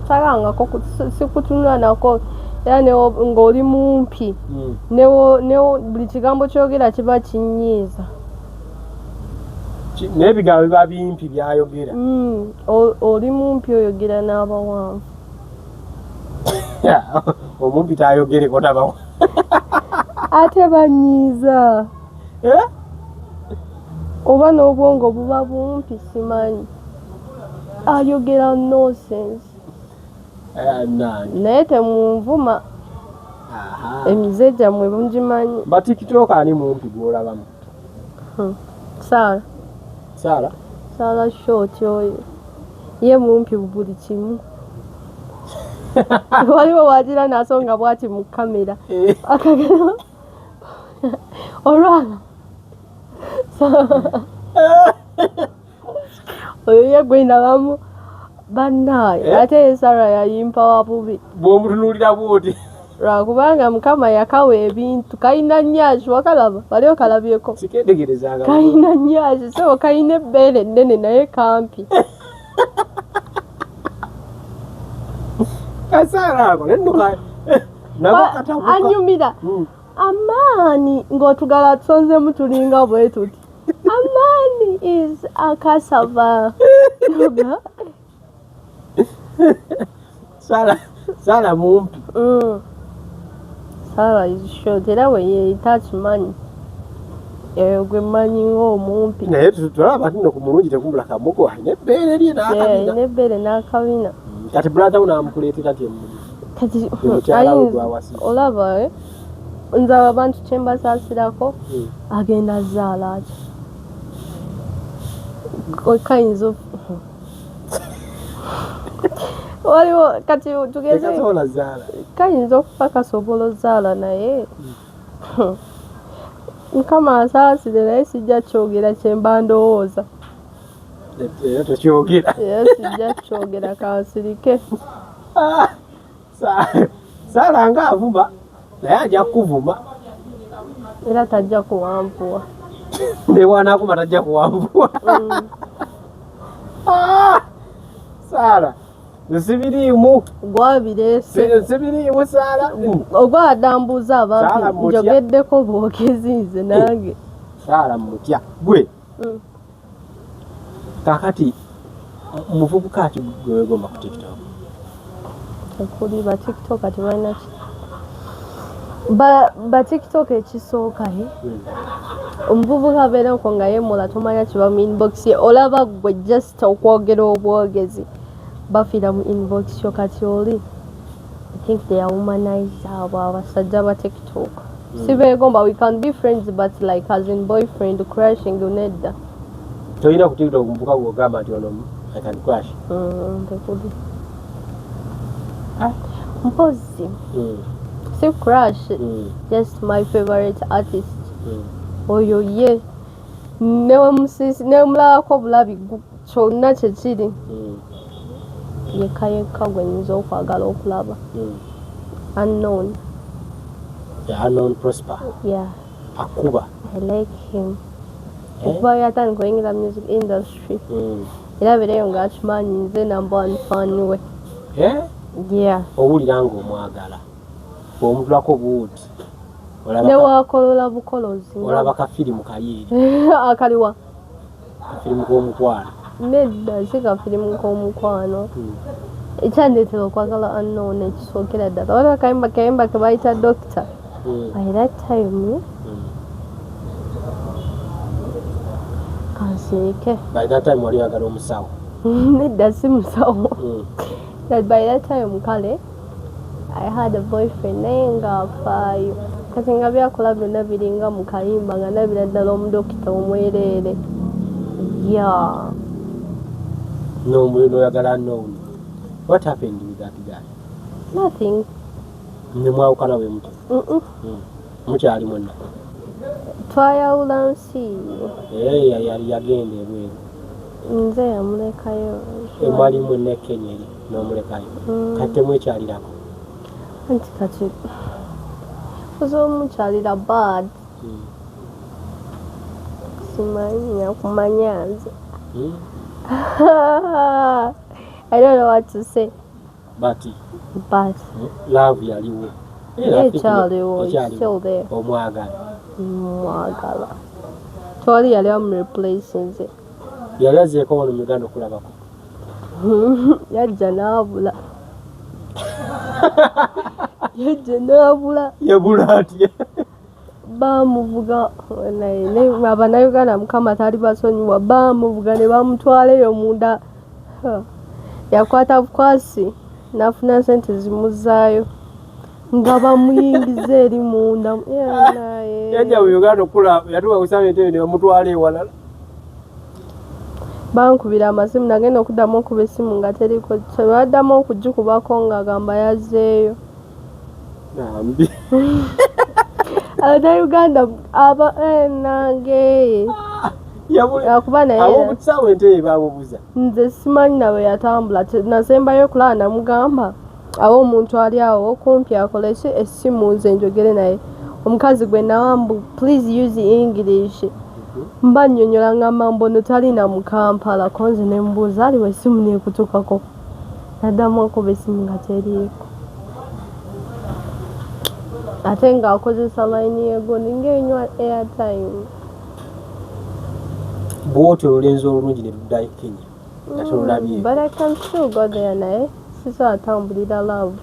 Talangako sikutunula nako. Era ng'oli mumpi newo buli kigambo kyogera kiba kinyiiza. N'ebigambo biba bimpi byayogera. Oli mumpi oyogera n'abawanvu. Omumpi tayogereko tabawo. Ate banyiiza. Oba n'obwongo buba bumpi simanyi. Ayogera nonsense. Naye temunvuma. Emize gyammwe mugimanyi. Batikitoka ani mumpi gw'olabamu? Saala short oyo. Ye mumpi buli kimu. Waliwo wagira n'asonga bw'ati mu kamera. Akagera. Olwala. Oyo ye gwe ndabamu. Bannaye ate Sarah yayimpa wabubi. Bw'omutunuulira bw'oti. Lwakubanga Mukama yakawa ebintu kalina nnyaasi wakalaba wali okalabyeko. Sikeetegerezanga. Kalina nnyaasi so kalina ebbeere nnene naye kampi. Kasara ako nenduka. Anyumira. Amaani ng'otugala tusonzemu tulinga bwe tuti. Amaani is a cassava. Sala mumpi. Sala is short. Era we ye touch money. Gwe manyi ng'omumpi. Naye tulaba tino ku mulungi tekumbula kamugo n'ebbeere lye n'akabina. N'ebbeere n'akabina. Kati brother unaamukuleetera tyemmuli. Kati olaba nze abantu kye mbasaasirako agenda azaala ki. Kayinza waliwo kati tugeze kayinza okufa kasobola ozaala naye Mukama asaasire naye sijja kyogera kye mba ndowooza. Era tokyogera. Era sijja kyogera kansirike. Saala nga avuma naye ajja kuvuma. Era tajja kuwanvuwa. Ne bw'anaakuma tajja kuwanvuwa. Saala nsibiriimu. Gwabireese. Nsibiriimu Saala. Ogwa adambuuza abantu njogeddeko bwogezi nze nange. Saala mutya. Gwe. Kakati muvubuka ki gwegomba ku TikTok? Kuli ba TikTok ati balina ki? Ba TikTok ekisooka omuvubuka abeera ko nga yemmola tomanya kiba mu inbox ye olaba gwe just okwogera obwogezi bafiira mu inbox yo kati oli. I think they are humanized abasajja ba TikTok. Sibeegomba we can be friends but like as in boyfriend crashing nedda. Toyina ku TikTok omuvubuka gw'ogamba nti ono I can crash. Tekuli. Mpozi. Si crush. Just my favorite artist. Oyo ye. Newe musisi newe mulabako bulabi kyonna kyekiri. Yekka gwe nnyinza okwagala okulaba. Unknown. The unknown prosper. Yeah. Akuba. I like him. Okuba yatandika oyingira music industry. Era beereyo ng'akimanyi nze number one fan we. Yeah. Owulira ng'omwagala. Omutulako buuti. Ne wakolola bukolozi. Olaba kafirimu kayiiri. Akaliwa. Firimu k'omukwano. Nedda si kafirimu k'omukwano. Ekyandetera okwagala unknown ekisookera ddala. Waliwo akayimba ke bayita Doctor. By that time, kansiike. By that time wali oyagala omusawo. Nedda si musawo. That by that time kale I had a boyfriend naye ng'afaayo. Kati nga byakola byonna biringa mu kayimba nga ndabira ddala omudokita omwereere. Yeah. No, oyagala unknown. What happened with that guy? Nothing. Nemwawukana bwe muto. Mukyali mwenna. Twayawula nsi. Yali yagenda ebweru. Nze yamulekayo. Mwali mwenna Kenya eri n'omulekayo. Kati temwekyalirako. Anti kati oza omukyalira bad. Simanya kumanya nze. I don't know what to say. But love yaliwo. Ekyaliwo, still there. Omwagala. Twali yali amureplace nze. Yali azeeko wano mu Uganda okulabako. Yajja n'abula. Yajja n'abula. Yabula atya. Bamuvuga naye Abannayuganda Mukama tali basonyiwa. Bamuvuga ne bamutwala eyo munda. Yakwata bukwasi n'afuna ssente zimuzaayo nga bamuyingiza eri munda. Yajja mu Uganda okula yatuuka ku ssaawa entebe ne bamutwala ewalala. Bankubira amasimu nagenda okuddamu okuba essimu nga teriko. Baddamu okugikubako ng'agamba yazzeeyo. Nambi. Abannayuganda nange akuba naye ab'okukisawo entebe bamubuza. Nze simanyi nawe yatambula. Nasembayo kulaba namugamba awo omuntu ali awo kumpi akola essimu nze njogere naye. Omukazi gwe nawambu please use English. Mba nnyonnyola ngamba mbono talina mu Kampala konze ne mbuuza aliwo essimu neekutukako. Naddamu okuba essimu nga teriiko. Ate ng'akozesa layini yegondi ng'enywa airtime. Bw'otyo olulenzi olulungi ne luddayo Kenya. Natolulabye. But I can still go there naye. Siso atambulira love.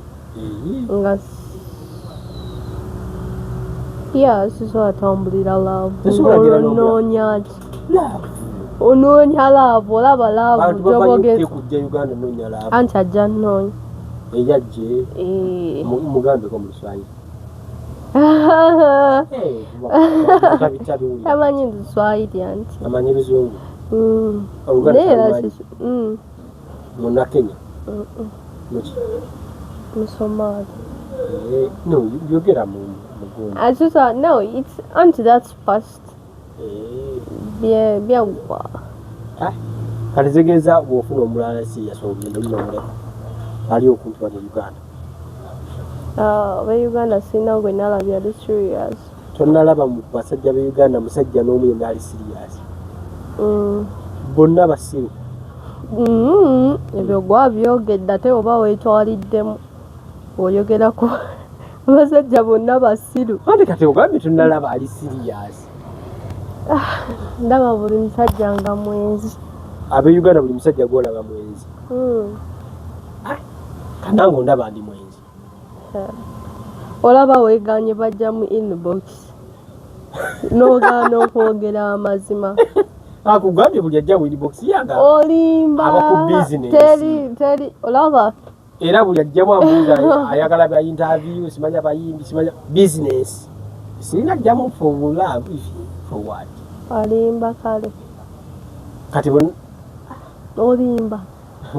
Nga siso atambulira love. Onoonya ki? Onoonya love, olaba love gy'obogeza. Kujja Uganda noonya love. Anti ajja nnoonya. Eyajje. Mugambeko mu Luswayiri. Amanyi Luswayiri anti. Amanyi Luzungu. Muna Kenya. Musomali. No, you get a moon. I just thought, no, it's until that's past. Bien. Kalizegeza bw'ofuna omulala si yasoogenda olina ali okuntu wano Uganda. Uganda sina gwe nalabya ali serious. Tonnalaba mu basajja b'e Uganda musajja n'omu yenna ali serious. Bonna basiru. Ebyo gwabyogedde ate oba weetwaliddemu oyogerako abasajja bonna basiru. Ate kati ogambye tonnalaba ali serious. Ndaba buli musajja nga mwenzi. Ab'e Uganda buli musajja gw'olaba mwenzi. Kanange ondaba ndi mwenzi. Olaba weeganye bajja mu inbox n'ogaana okwogera amazima. Akugambye buli ajja mu inbox yanga olimba aba ku business. Teri olaba era buli ajjamu amuuza ayagala bya interview simanya bayimbi simanya business. Sirina ajjamu for love for what? Olimba kale kati bon olimba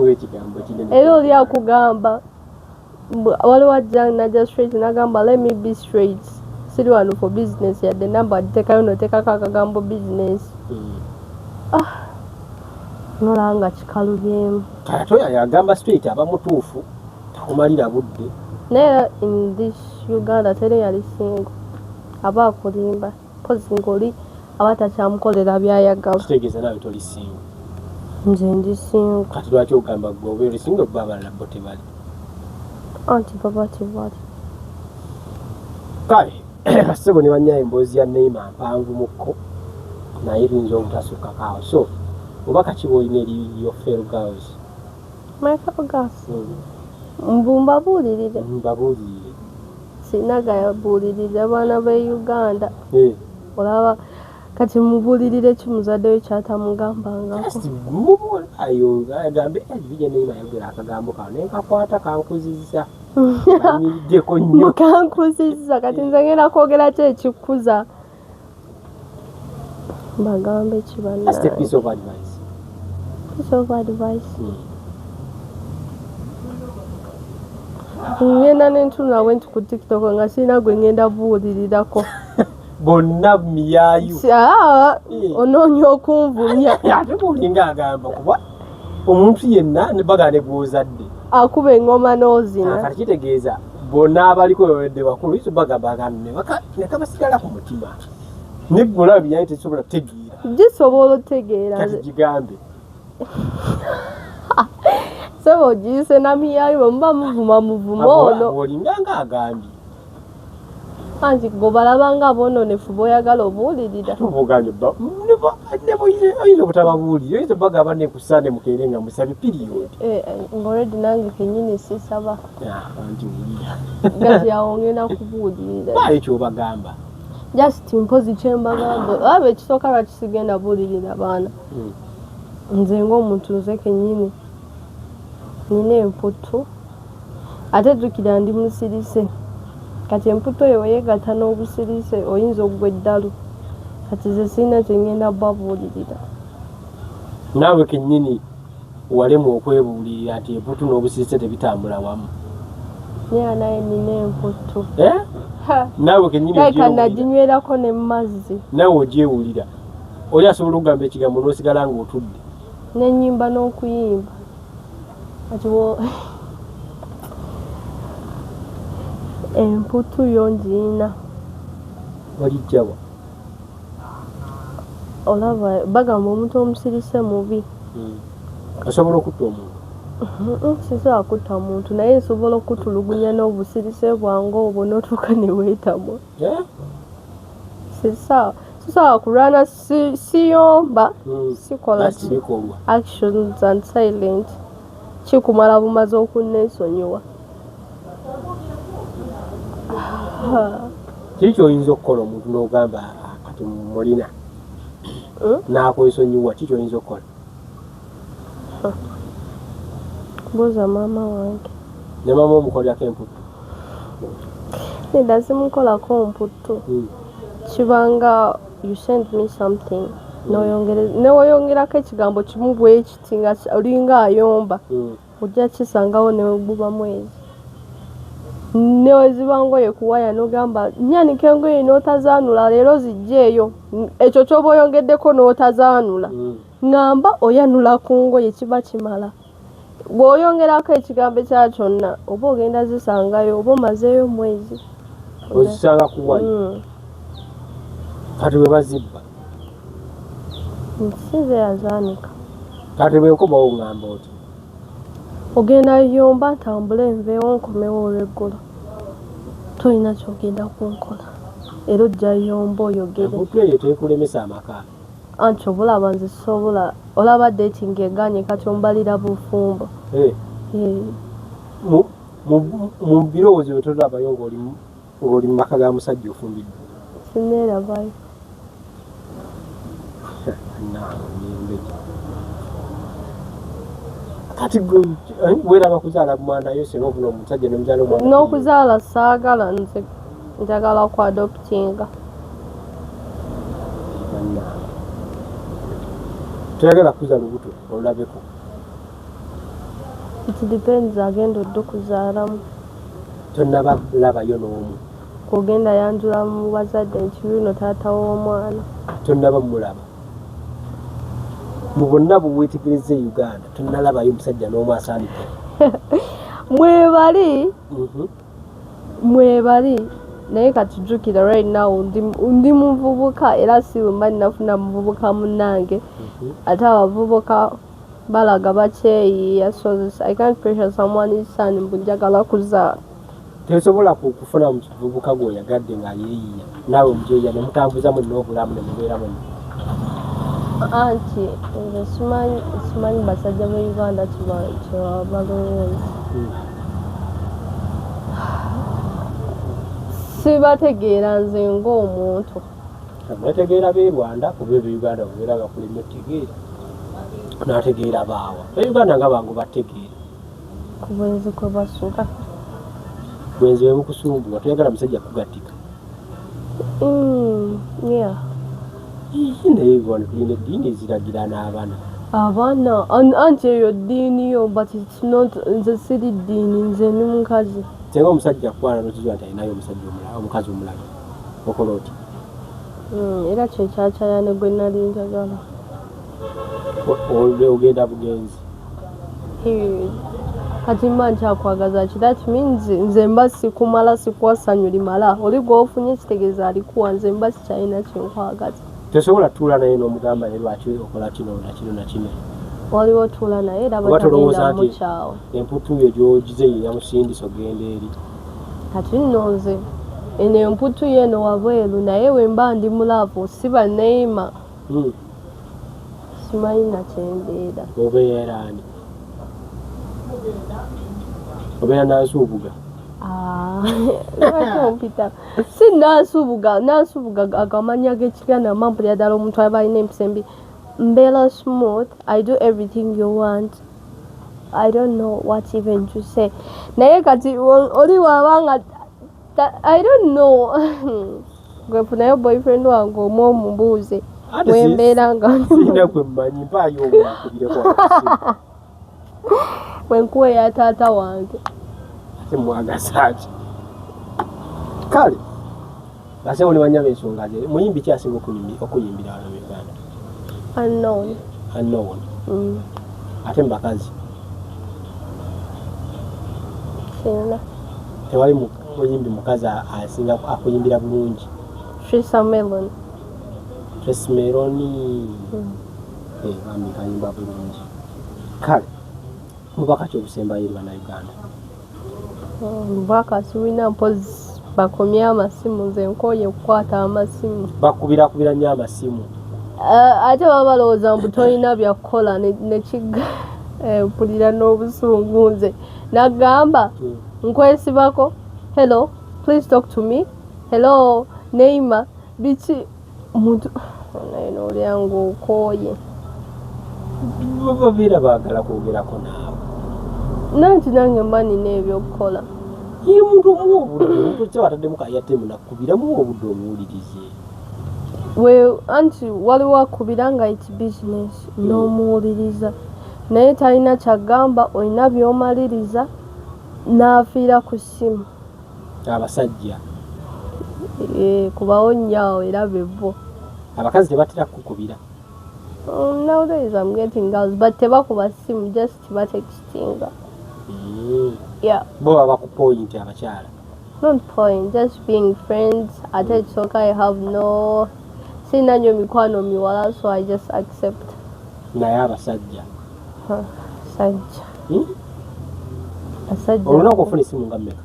wekigambo kinene era oli akugamba waliwo ajja najja straight nagamba let me be straight siri wano for business yadde namba atekayo notekako akagambo business. Nolanga kikalubyemu kati oyo yagamba straight aba mutuufu takumalira budde naye in this Uganda tere yali singo aba akulimba pozi ngoli abatakyamukolera byayagala. Kitegeeza nawe toli singo. Nze ndi singo. Kati lwaki ogamba gwe obeera singo baba abalala bo tebali? Anti baba tebali. Kale kasebo ne bannyayo emboozi ya Neima mpanvu mukko naye tuyinza obutasukka kaawo. So oba kakiba olina eri your fellow girls? My fellow girls. Mbabuulirire. Mbabuulirire. Sinagayabuulirire abaana b'e Uganda. Olaba kati mubuulirire ki muzadde we kyatamugambangako. Ayo agambe ebijja Neima ayogera akagambo kawo naye kakwata kankuzizza. Banyiriddeko nnyo. Kankuzizza kati nze ngenda kwogera ki ekikkuza. Bagambe ki banna. That's the piece of advice. Piece of advice. Ngenda n'entunula went ku TikTok nga sirina gwe ngenda buulirirako. Bonna miyayu. Onoonya okunvumya. Ate bw'olinga agamba kuba omuntu yenna ne bagane gw'ozadde. Akuba engoma n'ozina. Kati kitegeeza bonna abaliko bawedde bakulu iso bagamba ne kabasigala ku mutima. Neggula byanyi tekisobola kutegeera. Gisobola otegeera. Kati gigambe. Sebo ogiyise na miyayu mba muvuma ono. Bw'olinga ng'agambye. Anti gobalabanga aboononefu b'oyagala obuulirira. Tubuganye oyinza obutababuulira oyinza bagamba ne kusaane mukeere nga musabye period. Ng'oledi nange kennyini sisaba. Anti wulira. Gati awo ngenda kubuulirira. Baali ky'obagamba. Just mpozi kyembagamba. Aba ekisooka lwaki sigenda buulirira baana. Nze ng'omuntu nze kennyini nina emputu ate jjukira ndi musirise. Kati emputo eyo weyegatta n'obusirise oyinza okugwa eddalu. Kati ze sirina kye ngenda babuulirira. Naawe kennyini walemu okwebuulirira nti emputu n'obusirise tebitambula wamu. Naye nina emputu. Naawe kennyini leka naginywerako ne mazzi. Naawe ogyewulira. Oli asobola okugamba ekigambo n'osigala ng'otudde. N'ennyimba n'okuyimba. Kati emputu yo ngiina. Walijjawa? Olaba bagamba omuntu omusirise mubi. Asobola okutta omuntu? Sisobola kutta muntu naye nsobola okutulugunya n'obusirise bwange obwo n'otuuka ne weetamwa. Sisobola kulwana siyomba sikola actions and silent kikumala bumaze okunneesonyiwa. Kiki ky'oyinza okukola omuntu n'ogamba kati mulina n'akwesonyiwa kiki ky'oyinza okukola? Buuza maama wange. Ne maama omukolerako emputu? Nedda simukolako mputu. Kibanga you send me something newoyongerako ekigambo kimu bwe kiti nga olinga ayomba ojja kisangawo ne buba mwezi. Neweziba ngoye kuwaya n'ogamba nyanike engoye n'otazaanula leero zijjeeyo. Ekyo ky'oba oyongeddeko n'otazaanula. Ngamba oyanula ku ngoye kiba kimala. Bw'oyongerako ekigambo ekya kyonna oba ogenda zisangayo oba omazeeyo mwezi. Ozisanga kuwaya? Kati bwe bazibba? Nsize yazaanika. Kati bwe nkomawo ngamba oti? Ogenda yomba ntambule nveewo nkomewo olw'eggolo. Tolina ky'ogenda kunkola. Era ojja yomba oyogere. Emputu eyo tekulemesa amaka. Anti obulaba nze sobola. Olaba dating eganye kati ombalira bufumbo. Mu birowoozo byo tolabayo ng'oli mu maka ga musajja ofumbiddwa? Sinneerabayo. Kati weeraba kuzaala mwana yo singa ofuna omusajja n'omuzaala omwana? N'okuzaala saagala nze njagala ku adoptinga. Toyagala kuza lubuto olabeko? It depends agenda odde okuzaalamu. Tonnaba labayo n'omu? Kugenda yanjula mu bazadde nti yuno taata w'omwana. Tonnaba mulaba? Mu bonna bwe weetegereza e Uganda tonnalabayo omusajja n'omu asaanika? Mwebali naye kati jjukira right now ndi muvubuka era si mba nnafuna muvubuka munnange. Ate abavubuka balaga bakyeyiiya so I can't pressure someone his son mbu njagala kuzaala. Tesobola kufuna mukivubuka gw'oyagadde nga yeeyiiya naawe omujeeya ne mutambuza mwenna obulamu ne mubeera mwenna? Anti, simanyi basajja ba Uganda kyebalowooza. Sibategeera nze ng'omuntu. Nategeera b'e Rwanda kuba eb'e Uganda babeera bakulema otegeera. N'ategeera baawa. E Uganda nga bangu bategeera. Ku bwenzi kwe basuka. Bwenzi bwe bukusumbuwa toyagala musajja kugattika. Yeah. Naye wano tulina eddiini eziragira n'abaana. Abaana anti eyo ddiini yo but it's not nze siri ddiini nze ni mukazi. Singa omusajja akwana n'okizuula nti alinayo omukazi omulala okola oti. Era kyekyakyayane gwe nali njagala. Ogenda bugenzi. Kati mba nkyakwagaza ki that means nze mba sikumala sikwassanyu limala oli gw'ofunye ekitegeeza alikuwa nze mba sikyalina kyenkwagaza. Tosobola tuula naye n'omugamba naye lwaki okola kino na kino na kino. Waliwo tuula naye era batagenda mukyawe. Emputu yo gy'ogize ye yamusindisa ogenda eri. Kati nno nze eno emputu yeeno wabweru naye we mba ndi mulaavu siba Neima. Simanyi na kyembeera. Obeera ani? Obeera Nansuubuga? Lwaki ompita? Si Nansuubuga agamanya g'Ekiganda mampulira ddala omuntu aba alina empisa embi. Mbeera smooth, I do everything you want. I don't know what even to say. Naye kati oli wabanga I don't know. Gwe funayo boyfriend wange omu omubuuze wembeera nga sina gwe mmanyi mpaayo omukubireko akasimu. Wenkuwa ya taata wange. Ate mwagasa ki? Kale ate oli banyaba ensonga ze muyimbi ki asinga okuyimbira wano mu Uganda? Unknown. Ate mu bakazi sina. Tewali muyimbi mukazi asinga akuyimbira bulungi? Tracy Melon. Bambi kayimba bulungi. Kale mubaka ki obusembayo eri Bannayuganda? Mubaka siwina mpozi bakomye amasimu nze nkoye okukwata amasimu. Bakubira nnyo amasimu. Ate baba balowooza mbu tolina byakukola nekiga mpulira n'obusungu nze. Nagamba nkwesibako. Hello, please talk to me. Hello, Neima. Biki muntu naye n'olyangu okooye. Babeera baagala kwogerako naawe. Nanti nange mba nina ebyokukola. Ye muntu omuwa obudde omuntu kyewataddemu kayatemu nakubiramu obudde omuwulirize. Anti waliwo akubira nga it's business n'omuwuliriza. Naye talina kyagamba olina by'omaliriza n'afiira ku ssimu. Abasajja. Kubawo nnyo era bebo. Abakazi tebatera kukubira. Nowadays I'm getting girls but tebakuba ssimu just batextinga. Yeah. Bo baba ku point abakyala. Not point, just being friends. At it's okay, I have no sina nyo mikwano miwala so I just accept. Naye abasajja. Sajja. Asajja. Olina okufuna essimu nga mmeka?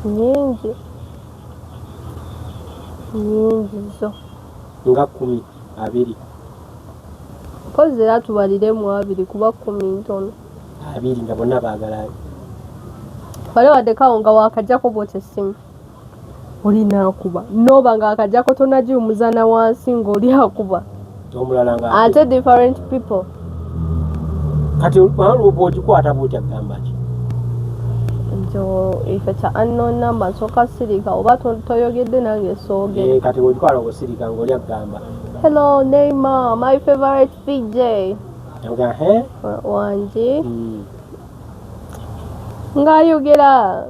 Nyingi zo. Nga 10, 20. Kozi era tubaliremu 2 kuba 10 ntono. 2 nga bonna baagala. Bale wadekawo nga wakajjako bw'otya essimu. Olina akuba. Noba nga akajjako tonagiwumuzana wansi ng'oli akuba. Omulala nga ate different people. Kati bw'ogikwata bw'otya gamba ki? Njo ife kya unknown number nsoka sirika oba toyogedde nange sooge. Kati bw'ogikwala ng'osirika ng'oli agamba. Hello Neima, my favorite VJ. Nga wangi. Ngayogera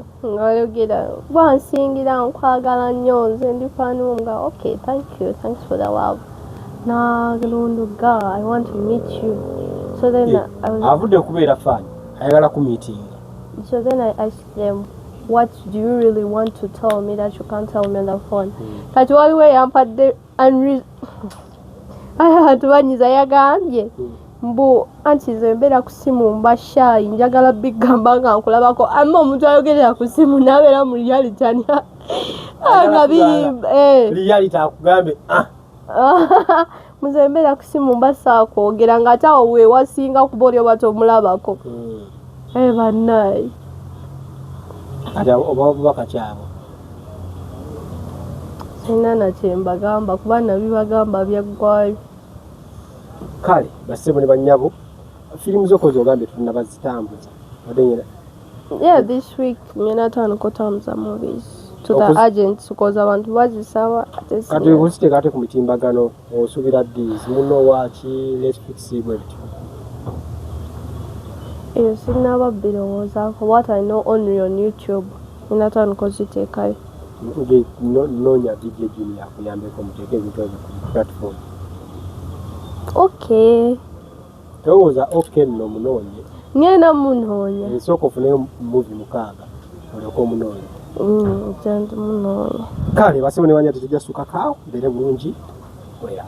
bwansingira nkwagala nnyo nze ndi fanu nga okay, thanks for the love. Nagulunduga, I want to meet you. So then avudde okubeera fan ayagala ku meeting. So then I asked them, what do you really want to tell me that you can't tell me on the phone? Kati waliwo yampadde tubanyiza yagambye mbu anti nze mbeera ku ssimu mba shy njagala bigamba nga nkulabako amma omuntu ayogerera ku ssimu n'abeera mu reality nga biri reality akugambe muzembera kusimu mbasa akwogera nga ate awo we wasinga kuba oli oba tomulabako. Bannaye kati oba obubaka kyabo sina na kye mbagamba kuba nabibagamba byaggwayo. kale bassebo ne bannyabo firimu z'okozi ogambye tulina bazitambuza odenyera. Yeah, this week ngenda tandika otambuza movies to the agents because abantu bazisaba ate kati oziteeka ate ku mitimbagano osuubira deals muno waaki Netflix bwe bityo. Eyo sinaba birowoozaako what I know only on YouTube ngenda tandika oziteekayo. Noonya DJ Junior akuyambeko muteeke ebintu ebyo ku platform. Okay. Towooza okay nno munoonye. Ngenda munoonya. Esooka ofuneyo movie 6 olyoke omunoonya. Munoonye. Kale basibo ne banya tetujja ssuka kaawo mbeere bulungi. Wera.